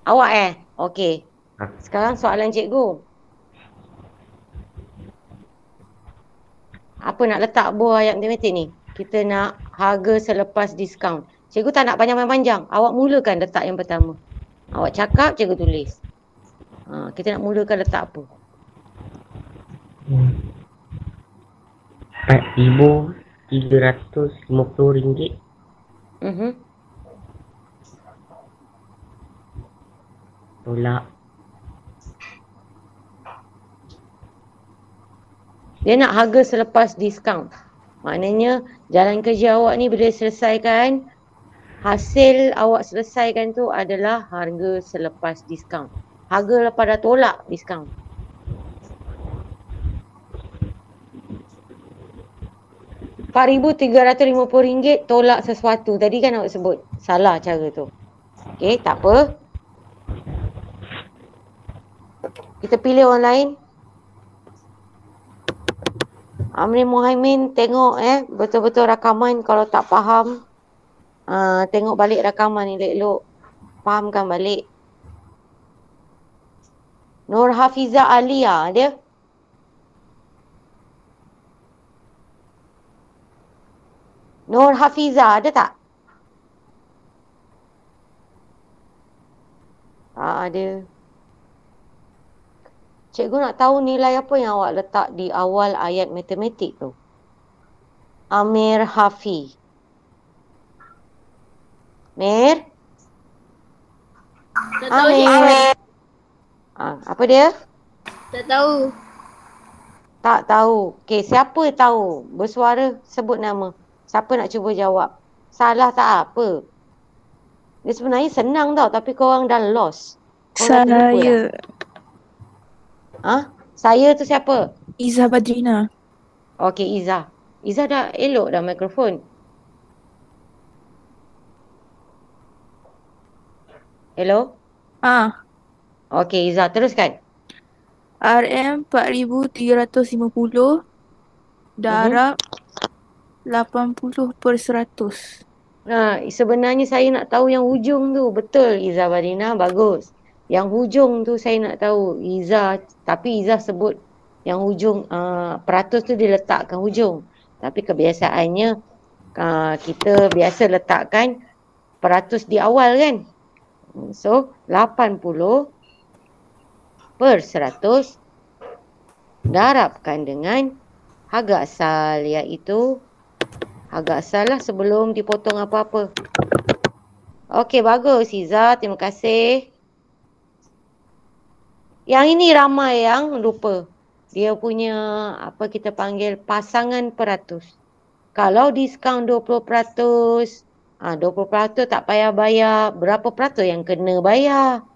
Awak Okey. Sekarang soalan cikgu. Apa nak letak buah ayat matematik ni? Kita nak harga selepas diskaun. Cikgu tak nak panjang-panjang. Awak mulakan letak yang pertama. Awak cakap, cikgu tulis. Kita nak mulakan letak apa? RM4,350. Tolak. Dia nak harga selepas diskaun. Maknanya jalan kerja awak ni bila selesaikan, hasil awak selesaikan tu adalah harga selepas diskaun. Harga lepas dah tolak diskaun. RM4,350 tolak sesuatu. Tadi kan awak sebut. Salah cara tu. Okey, tak apa. Kita pilih orang lain. Amrin Muhaimin tengok betul-betul rakaman. Kalau tak faham, tengok balik rakaman ni elok-elok. Fahamkan balik. Nur Hafiza Alia dia. Nur Hafiza ada tak? Tak ada. Cikgu nak tahu nilai apa yang awak letak di awal ayat matematik tu. Amir Hafi. Mir? Tak tahu Amir. Apa dia? Tak tahu. Tak tahu. Okey, siapa tahu? Bersuara sebut nama. Siapa nak cuba jawab? Salah tak apa. Dia sebenarnya senang tau, tapi korang dah lost. Korang dah terlupa dah. Ha? Saya tu siapa? Izzah Badrina. Okey, Izzah. Izzah dah elok dah mikrofon. Hello? Okey, Izzah teruskan. RM 4,350. Darab 80/100. Sebenarnya saya nak tahu yang hujung tu. Betul Izzah Badrina, bagus. Yang hujung tu saya nak tahu. Izzah, tapi Izzah sebut yang hujung peratus tu diletakkan hujung. Tapi kebiasaannya kita biasa letakkan peratus di awal kan. So 80/100 darabkan dengan harga asal, iaitu harga asal lah sebelum dipotong apa-apa. Okey, bagus Izzah, terima kasih. Yang ini ramai yang lupa. Dia punya apa kita panggil pasangan peratus. Kalau diskaun 20%, 20% tak payah bayar. Berapa peratus yang kena bayar?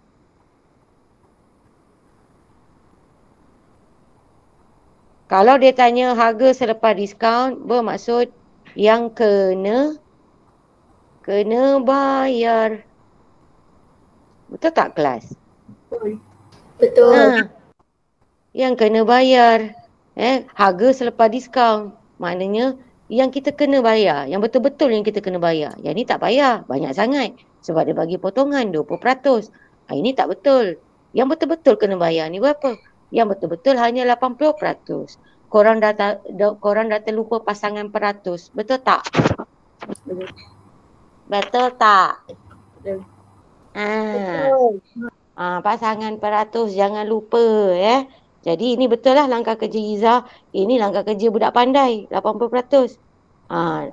Kalau dia tanya harga selepas diskaun, bermaksud yang kena bayar. Betul tak kelas? Betul. Yang kena bayar. Harga selepas diskaun. Maknanya yang kita kena bayar. Yang betul-betul yang kita kena bayar. Yang ni tak payah. Banyak sangat. Sebab dia bagi potongan 20%. Ini tak betul. Yang betul-betul kena bayar ni berapa? Yang betul-betul hanya 80%. Korang dah terlupa pasangan peratus. Betul tak? Betul tak? Betul. Pasangan peratus jangan lupa Jadi ini betul lah langkah kerja Izzah. Ini langkah kerja budak pandai 80%.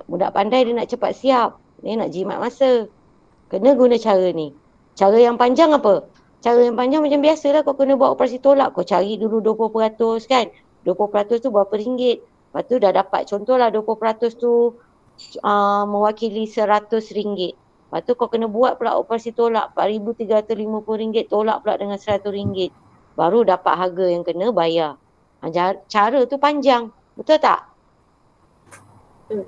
Budak pandai dia nak cepat siap. Dia nak jimat masa. Kena guna cara ni. Cara yang panjang apa? Cara yang panjang macam biasalah kau kena buat operasi tolak. Kau cari dulu 20% kan. 20% tu berapa ringgit. Lepas tu dah dapat contohlah 20% tu mewakili RM100. Lepas tu kau kena buat pula operasi tolak RM4,350, tolak pula dengan RM100. Baru dapat harga yang kena bayar. Cara tu panjang. Betul tak? Betul.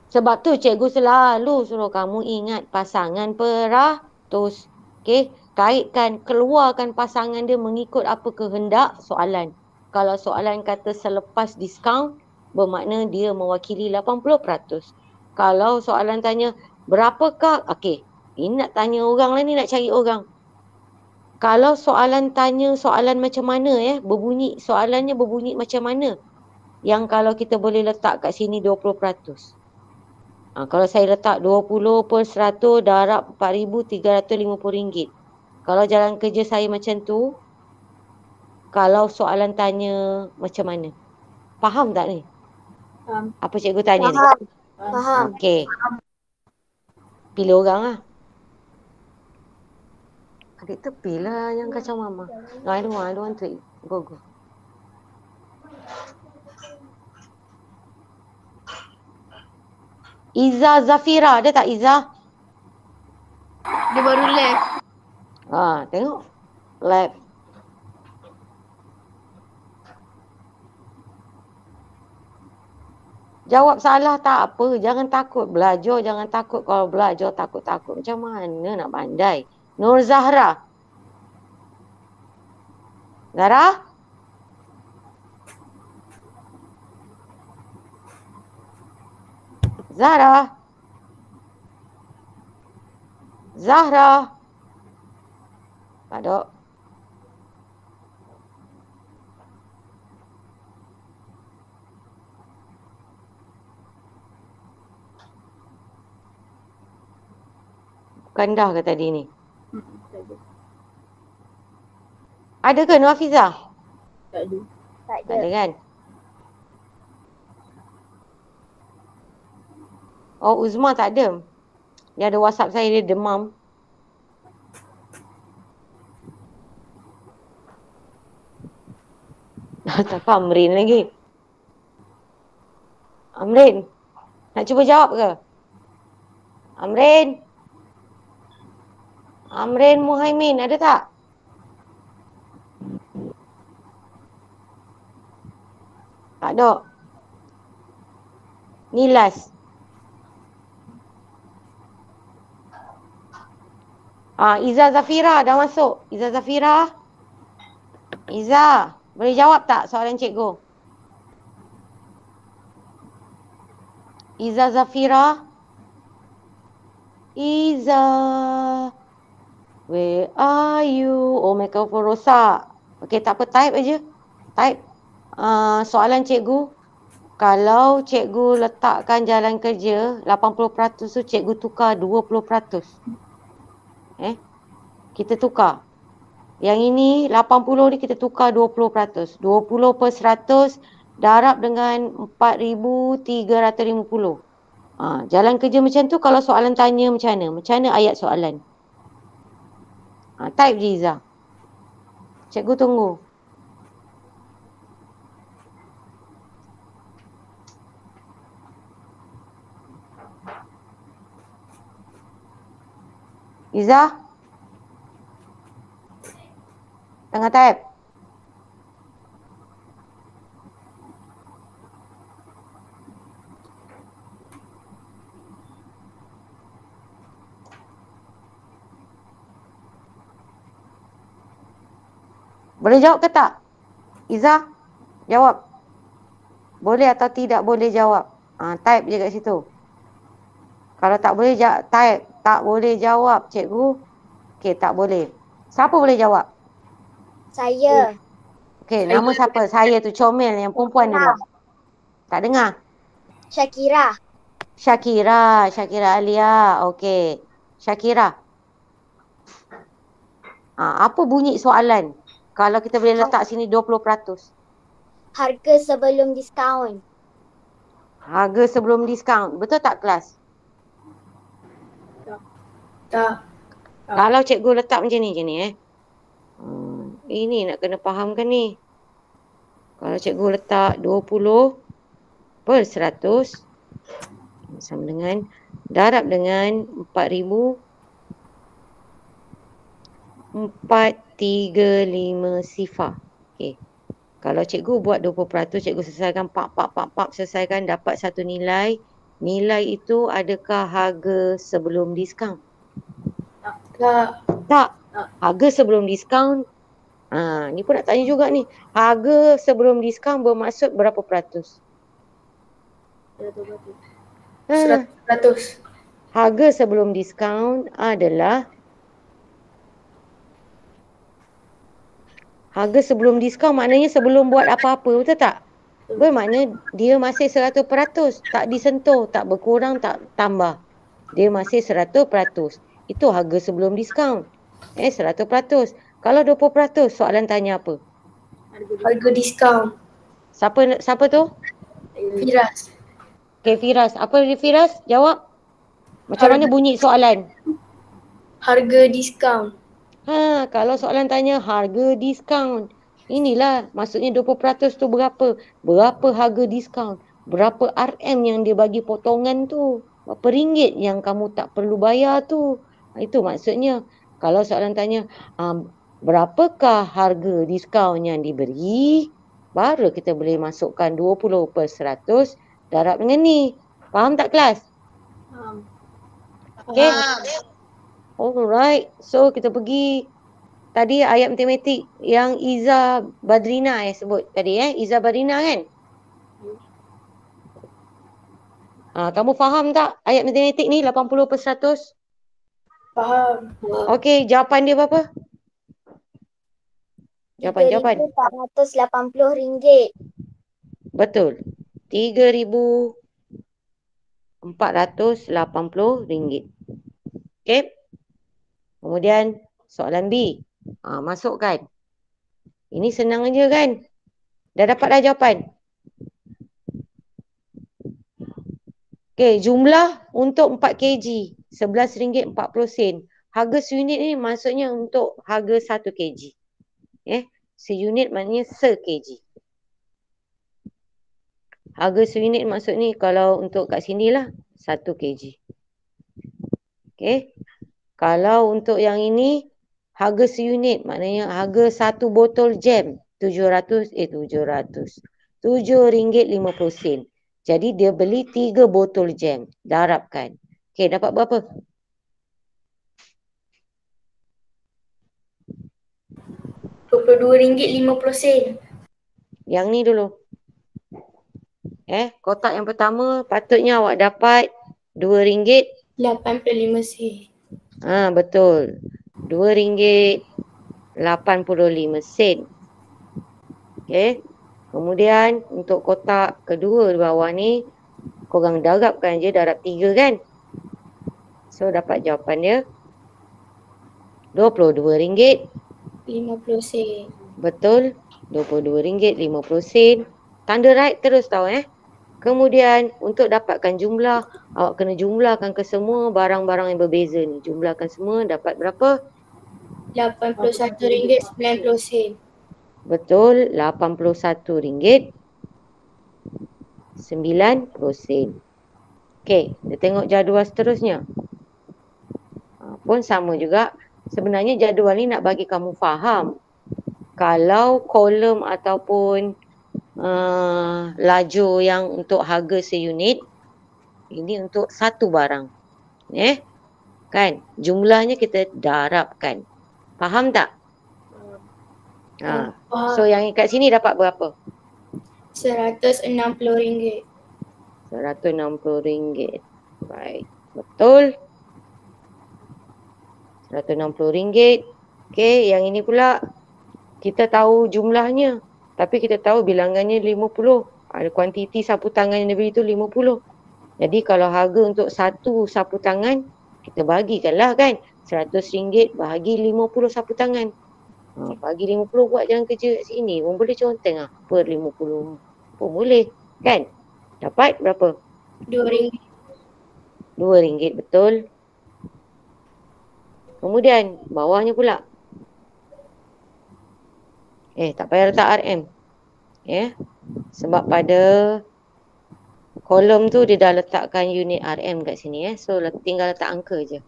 Sebab tu cikgu selalu suruh kamu ingat pasangan peratus. Okey, kaitkan, keluarkan pasangan dia mengikut apa kehendak soalan. Kalau soalan kata selepas diskaun, bermakna dia mewakili 80%. Kalau soalan tanya berapakah? Okey, ini nak tanya orang lah ni, nak cari orang. Kalau soalan tanya soalan macam mana soalannya berbunyi macam mana? Yang kalau kita boleh letak kat sini 20%. Kalau saya letak 20/100 darab RM4,350. Kalau jalan kerja saya macam tu, kalau soalan tanya macam mana? Faham tak ni? Faham. Apa cikgu tanya ni? Faham. Okey. Pilih orang lah. Adik tepi lah yang kacau mama. No, I don't want to eat. Go. Izzah Zafira, ada tak Izzah? Dia baru left. Tengok. Lab. Jawab salah tak apa. Jangan takut belajar. Jangan takut kalau belajar takut-takut. Macam mana nak pandai? Nur Zahra. Zahra? Zahra. Tak ada. Bukan dah ke tadi ni? Tak ada. Ada ke Nur Hafizah? Tak ada. Tak Tak ada kan? Oh, Uzma tak ada. Dia ada WhatsApp saya, dia demam. Tak Amrin lagi. Amrin, nak cuba jawab ke? Amrin? Amrin Muhaimin, ada tak? Tak ada. Ni last. Iza Zafira dah masuk. Iza Zafira. Iza, boleh jawab tak soalan cikgu? Iza Zafira. Iza. Where are you? Oh, mikrofon rosak. Okey, tak apa, type aja. Type. Soalan cikgu. Kalau cikgu letakkan jalan kerja 80% tu cikgu tukar 20%. Kita tukar. Yang ini 80 ni kita tukar 20%. 20 per 100 darab dengan 4,350. Jalan kerja macam tu kalau soalan tanya macam mana? Macam mana ayat soalan? Type je Izzah. Cikgu tunggu. Izzah? Tengah type. Boleh jawab ke tak? Izzah? Jawab. Boleh atau tidak boleh jawab? Type je kat situ. Kalau tak boleh type. Tak boleh jawab cikgu. Okey, tak boleh. Siapa boleh jawab? Saya. Okey, nama siapa? Saya tu Comel yang perempuan dulu. Tak dengar? Syakira. Syakira Alia. Okey. Syakira. Apa bunyi soalan? Kalau kita boleh letak sini 20%. Harga sebelum diskaun. Harga sebelum diskaun. Betul tak kelas? Tak. Kalau cikgu letak macam ni. Ini nak kena fahamkan ni. Kalau cikgu letak 20 per 100 sama dengan darab dengan 4,435 sifar. Okey. Kalau cikgu buat 20%, cikgu selesaikan selesaikan dapat satu nilai. Nilai itu adakah harga sebelum diskaun? Tak. Harga sebelum diskaun. Ni pun nak tanya juga ni. Harga sebelum diskaun bermaksud berapa peratus? 100%. Harga sebelum diskaun adalah harga sebelum diskaun maknanya sebelum buat apa-apa, betul tak? Bermakna dia masih 100%, tak disentuh, tak berkurang, tak tambah. Dia masih 100%. Itu harga sebelum diskaun. 100%. Kalau 20%, soalan tanya apa? Harga diskaun. Siapa tu? Firas. Okay, Firas. Apa dia Firas? Jawab. Macam mana bunyi soalan? Harga diskaun. Kalau soalan tanya harga diskaun. Inilah maksudnya 20% tu berapa? Berapa harga diskaun? Berapa RM yang dia bagi potongan tu? Berapa ringgit yang kamu tak perlu bayar tu? Itu maksudnya. Kalau soalan tanya berapakah harga diskaun yang diberi? Baru kita boleh masukkan 20 per 100 darab dengan ni. Faham tak kelas? Okay. Alright. So kita pergi. Tadi ayat matematik yang Iza Badrina sebut tadi Iza Badrina kan? Kamu faham tak ayat matematik ni 80 per 100? Faham. Okey, jawapan dia berapa? Jawapan. RM3,480. Betul. RM3,480. Okey. Kemudian soalan B. Masukkan. Ini senang aja kan? Dah dapat dah jawapan? Okey, jumlah untuk 4 kg RM11.40. Harga seunit ni maksudnya untuk harga 1 kg. Seunit maknanya se-kg. Harga seunit maksud ni kalau untuk kat sini lah 1 kg. Okey. Kalau untuk yang ini harga seunit maknanya harga satu botol jam RM7.50. Jadi dia beli 3 botol jam. Darabkan. Okey, dapat berapa? RM22.50. Yang ni dulu. Kotak yang pertama patutnya awak dapat RM2. 85 sen. Betul. RM2.85. Okey. Kemudian untuk kotak kedua di bawah ni korang darabkan je, darab 3 kan. So dapat jawapan dia RM22. 50 sen. Betul. RM22.50. Tanda right terus tau Kemudian untuk dapatkan jumlah, awak kena jumlahkan ke semua barang-barang yang berbeza ni. Jumlahkan semua dapat berapa? RM81.90. Betul, RM81.90. Okey, kita tengok jadual seterusnya. Pun sama juga. Sebenarnya jadual ni nak bagi kamu faham. Kalau kolom ataupun lajur yang untuk harga seunit, ini untuk satu barang. Kan? Jumlahnya kita darabkan. Faham tak? So yang kat sini dapat berapa? RM160. RM160. Baik. Betul. RM160. Okey, yang ini pula kita tahu jumlahnya. Tapi kita tahu bilangannya 50. Ada kuantiti sapu tangan yang dia beli tu 50. Jadi kalau harga untuk satu sapu tangan, kita bagikanlah kan. RM100 bahagi 50 sapu tangan. Bagi 50 buat jangan kerja kat sini. Pun boleh conteng lah. Per 50 pun boleh. Kan? Dapat berapa? RM2. RM2, betul. Kemudian bawahnya pula. Tak payah letak RM. Sebab pada kolom tu dia dah letakkan unit RM kat sini. So tinggal letak angka je.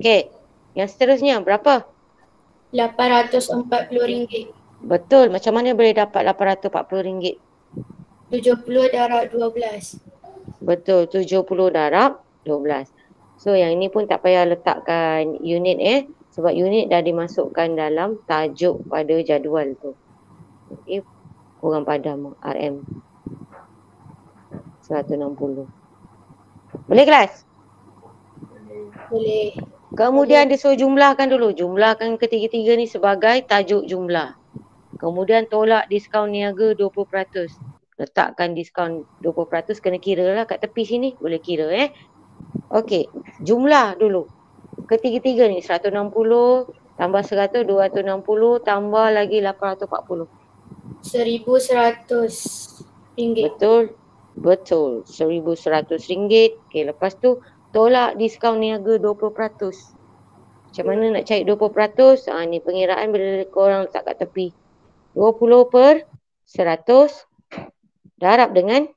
Okey. Yang seterusnya berapa? RM840. Betul. Macam mana boleh dapat RM840? 70 darab 12. Betul. 70 darab 12. So yang ini pun tak payah letakkan unit sebab unit dah dimasukkan dalam tajuk pada jadual tu. Okey. Korang padam RM 160. Boleh kelas? Boleh. Kemudian dia suruh jumlahkan dulu. Jumlahkan ketiga-tiga ni sebagai tajuk jumlah. Kemudian tolak diskaun niaga 20%. Letakkan diskaun 20%, kena kira lah kat tepi sini. Boleh kira Okey, jumlah dulu. Ketiga-tiga ni 160 tambah 100, 260 tambah lagi 840. RM1,100. Betul. Betul. RM1,100. Okey, lepas tu tolak diskaun niaga 20%. Macam mana nak cari 20%? Ni pengiraan bila korang letak kat tepi. 20/100 darab dengan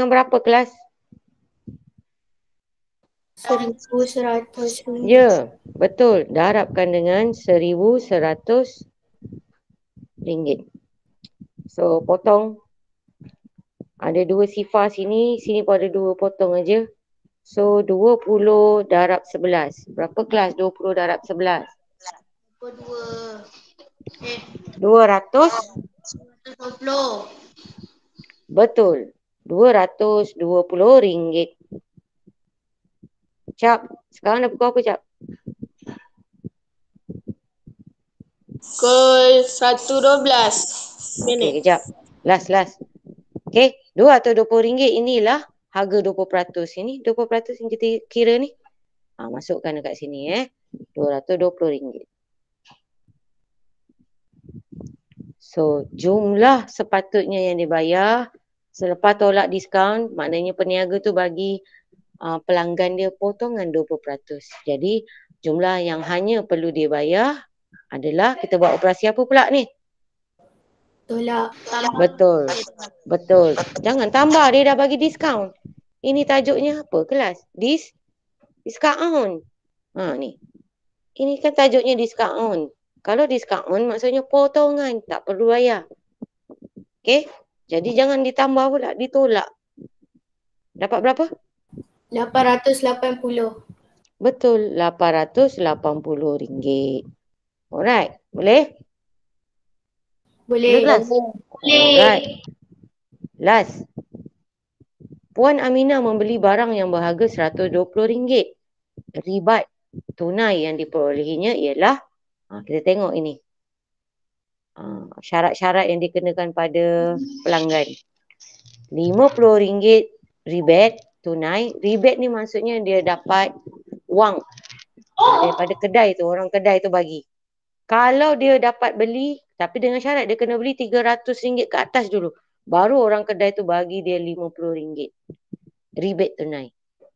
berapa kelas? RM1,100. Ya, betul. Darabkan dengan RM1,100. So, potong. Ada 2 sifar sini. Sini pun ada 2, potong aja. So, 20 darab 11. Berapa kelas 20 darab 11? 200. 220. Betul. RM220. Cap, sekarang dah pukul apa, Cap? Pukul 1:12. Okey, kejap. Last. Okey, RM220 inilah harga 20%. Ini 20% yang kita kira ni. Masukkan dekat sini RM220. So, jumlah sepatutnya yang dibayar selepas tolak diskaun, maknanya peniaga tu bagi pelanggan dia potongan 20%. Jadi, jumlah yang hanya perlu dia bayar adalah, kita buat operasi apa pula ni? Tolak. Betul. Betul. Jangan tambah, dia dah bagi diskaun. Ini tajuknya apa kelas? Diskaun. Ni. Ini kan tajuknya diskaun. Kalau diskaun maksudnya potongan, tak perlu bayar. Okey? Jadi jangan ditambah pula, ditolak. Dapat berapa? 880. Betul, RM880. Alright, boleh? Boleh Boleh. kelas? Alright. Last. Puan Aminah membeli barang yang berharga RM120. Ribat tunai yang diperolehinya ialah, kita tengok ini. Syarat-syarat yang dikenakan pada pelanggan. RM50 rebate tunai. Rebate ni maksudnya dia dapat wang daripada kedai tu, orang kedai tu bagi. Kalau dia dapat beli, tapi dengan syarat dia kena beli RM300 ke atas dulu. Baru orang kedai tu bagi dia RM50. Rebate tunai.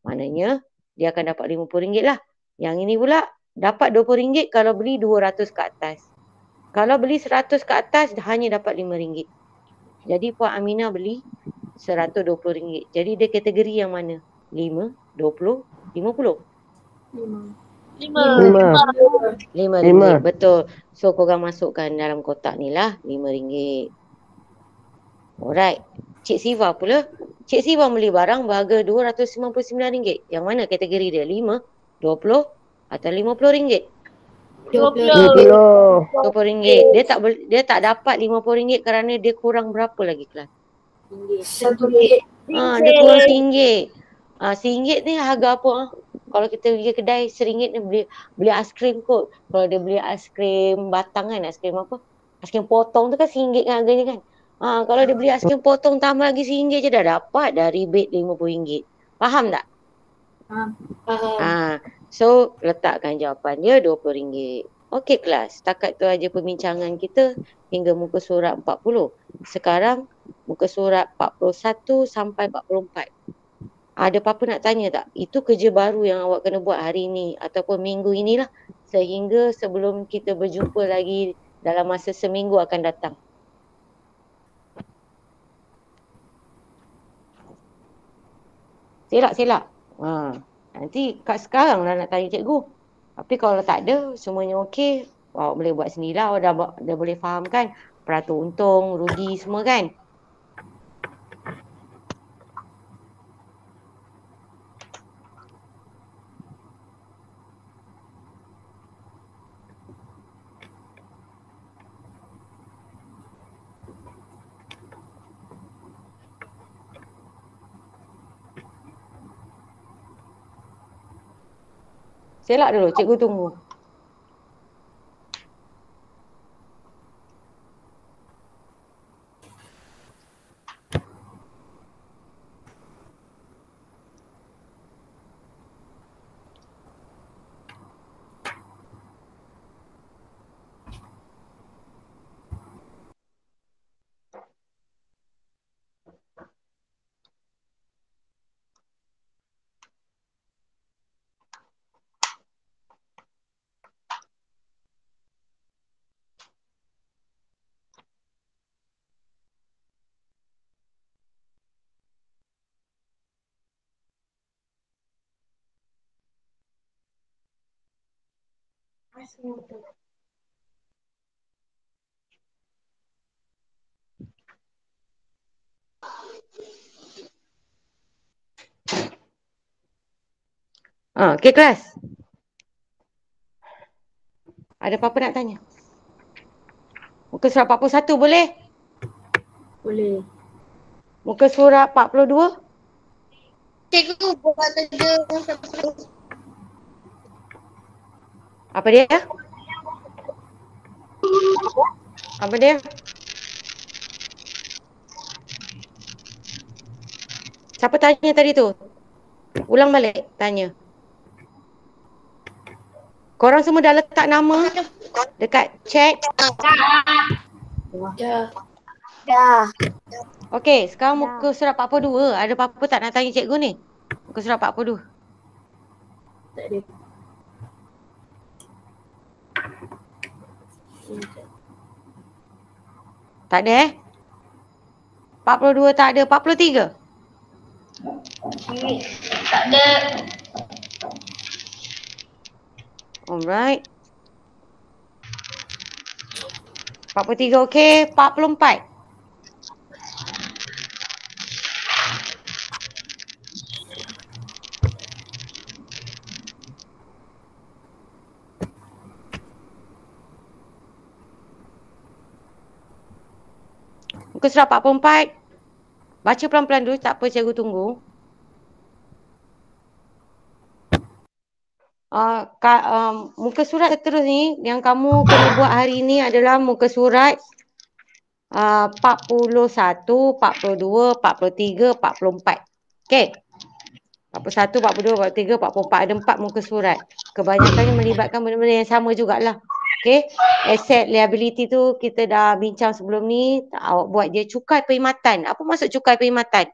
Maknanya dia akan dapat RM50 lah. Yang ini pula dapat RM20 kalau beli RM200 ke atas. Kalau beli RM100 ke atas hanya dapat RM5. Jadi Puan Aminah beli RM120. Jadi dia kategori yang mana? 5, 20, 50. 5. Betul. So korang masukkan dalam kotak ni lah RM5. Alright. Cik Siva pula. Cik Siva beli barang berharga RM299. Yang mana kategori dia? 5, 20 atau RM50? 20. RM20. Dia tak dapat RM50 kerana dia kurang berapa lagi kelas? RM1. Dia kurang RM1. RM1 ni harga apa? Kalau kita pergi kedai RM1 ni beli aiskrim kot. Kalau dia beli aiskrim batang kan, aiskrim apa? Aiskrim potong tu kan RM1 kan harganya kan. Kalau dia beli aiskrim potong tambah lagi RM1 je dah dapat dah rebate RM50. Faham tak? Faham. So letakkan jawapan dia RM20. Okey kelas, setakat tu aja perbincangan kita hingga muka surat 40. Sekarang muka surat 41 sampai 44. Ada apa-apa nak tanya tak? Itu kerja baru yang awak kena buat hari ni ataupun minggu inilah, sehingga sebelum kita berjumpa lagi dalam masa seminggu akan datang. Selak. Nanti kat sekarang lah nak tanya cikgu. Tapi kalau tak ada, semuanya okey, awak boleh buat sendirilah. Awak dah boleh faham kan peratur untung, rugi semua kan? Selak dulu, cikgu tunggu. Okey kelas. Ada apa-apa nak tanya? Muka surat 41 boleh? Boleh. Muka surat 42? Cikgu buat kerja. Apa dia? Apa dia? Siapa tanya tadi tu? Ulang balik tanya. Korang semua dah letak nama dekat chat? Dah. Okey, sekarang muka surat 42. Ada apa-apa tak nak tanya cikgu ni? Muka surat 42. Tak ada. Tak ada 42 tak ada. 43? Tak ada. Alright. 43 okey. 44? Muka surat 44. Baca pelan-pelan dulu, tak apa, cikgu tunggu. Muka surat terus ni yang kamu kena buat hari ni adalah muka surat 41, 42, 43, 44. Okey. 41, 42, 43, 44. Ada 4 muka surat. Kebanyakannya melibatkan benda-benda yang sama jugalah. Okey. Asset liability tu kita dah bincang sebelum ni. Awak buat je cukai perkhidmatan. Apa maksud cukai perkhidmatan?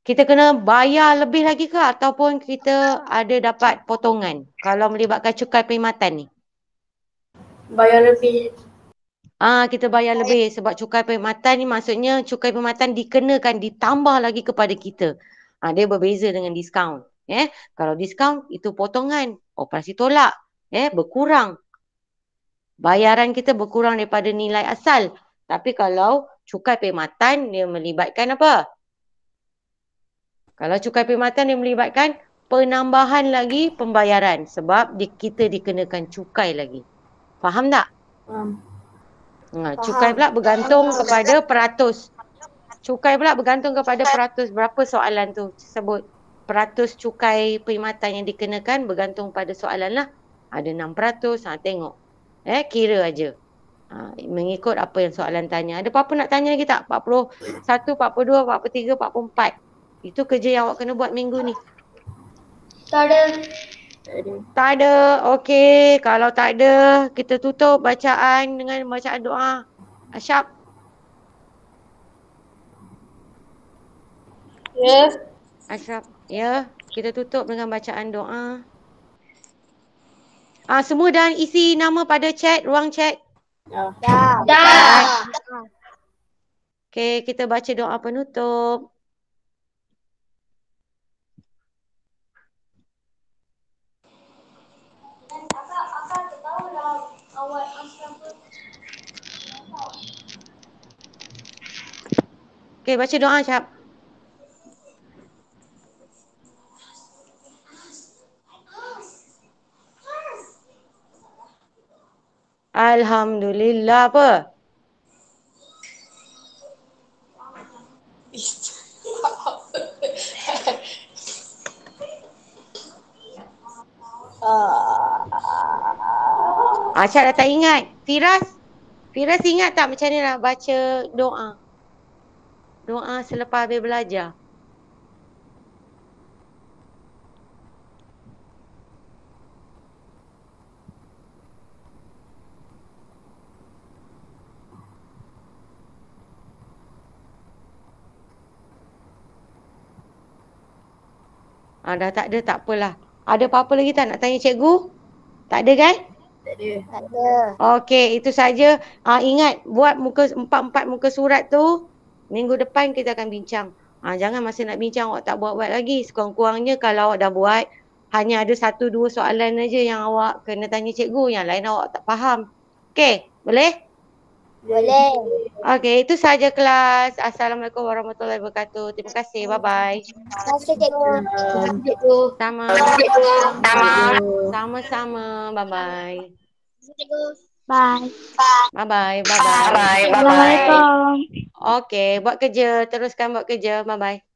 Kita kena bayar lebih lagi ke ataupun kita ada dapat potongan kalau melibatkan cukai perkhidmatan ni? Bayar lebih. Kita bayar lebih sebab cukai perkhidmatan ni maksudnya cukai perkhidmatan dikenakan ditambah lagi kepada kita. Dia berbeza dengan diskaun. Kalau diskaun itu potongan, operasi tolak, berkurang. Bayaran kita berkurang daripada nilai asal. Tapi kalau cukai perkhidmatan dia melibatkan apa? Kalau cukai perkhidmatan dia melibatkan penambahan lagi pembayaran sebab kita dikenakan cukai lagi. Faham tak? Cukai pula bergantung kepada peratus. Cukai pula bergantung kepada peratus. Berapa soalan tu sebut? Peratus cukai perkhidmatan yang dikenakan bergantung pada soalan lah. Ada 6%. Tengok. Kira aja. Mengikut apa yang soalan tanya. Ada apa-apa nak tanya lagi tak? 41, 42, 43, 44. Itu kerja yang awak kena buat minggu ni. Tak ada. Tak ada. Okey. Kalau tak ada, kita tutup bacaan dengan bacaan doa. Asyab. Ya. Asyab. Ya. Kita tutup dengan bacaan doa. Semua dah isi nama pada chat, ruang chat. Dah. Okey, kita baca doa penutup. Okey, baca doa Syab. Alhamdulillah apa? Syab dah tak ingat. Firas ingat tak macam mana nak baca doa? Doa selepas habis belajar. Dah tak ada, tak apalah. Ada apa-apa lagi tak nak tanya cikgu? Tak ada kan? Tak ada. Tak ada. Okey, itu saja. Ingat buat empat muka surat tu. Minggu depan kita akan bincang. Jangan masa nak bincang awak tak buat-buat lagi. Sekurang-kurangnya kalau awak dah buat, hanya ada 1-2 soalan aja yang awak kena tanya cikgu. Yang lain awak tak faham. Okey, boleh? Boleh. Okey, itu saja kelas. Assalamualaikum warahmatullahi wabarakatuh. Terima kasih. Bye-bye. Terima kasih cikgu. Sama-sama. Bye-bye. Bye. Bye-bye. Assalamualaikum. Okey, buat kerja. Teruskan buat kerja. Bye-bye.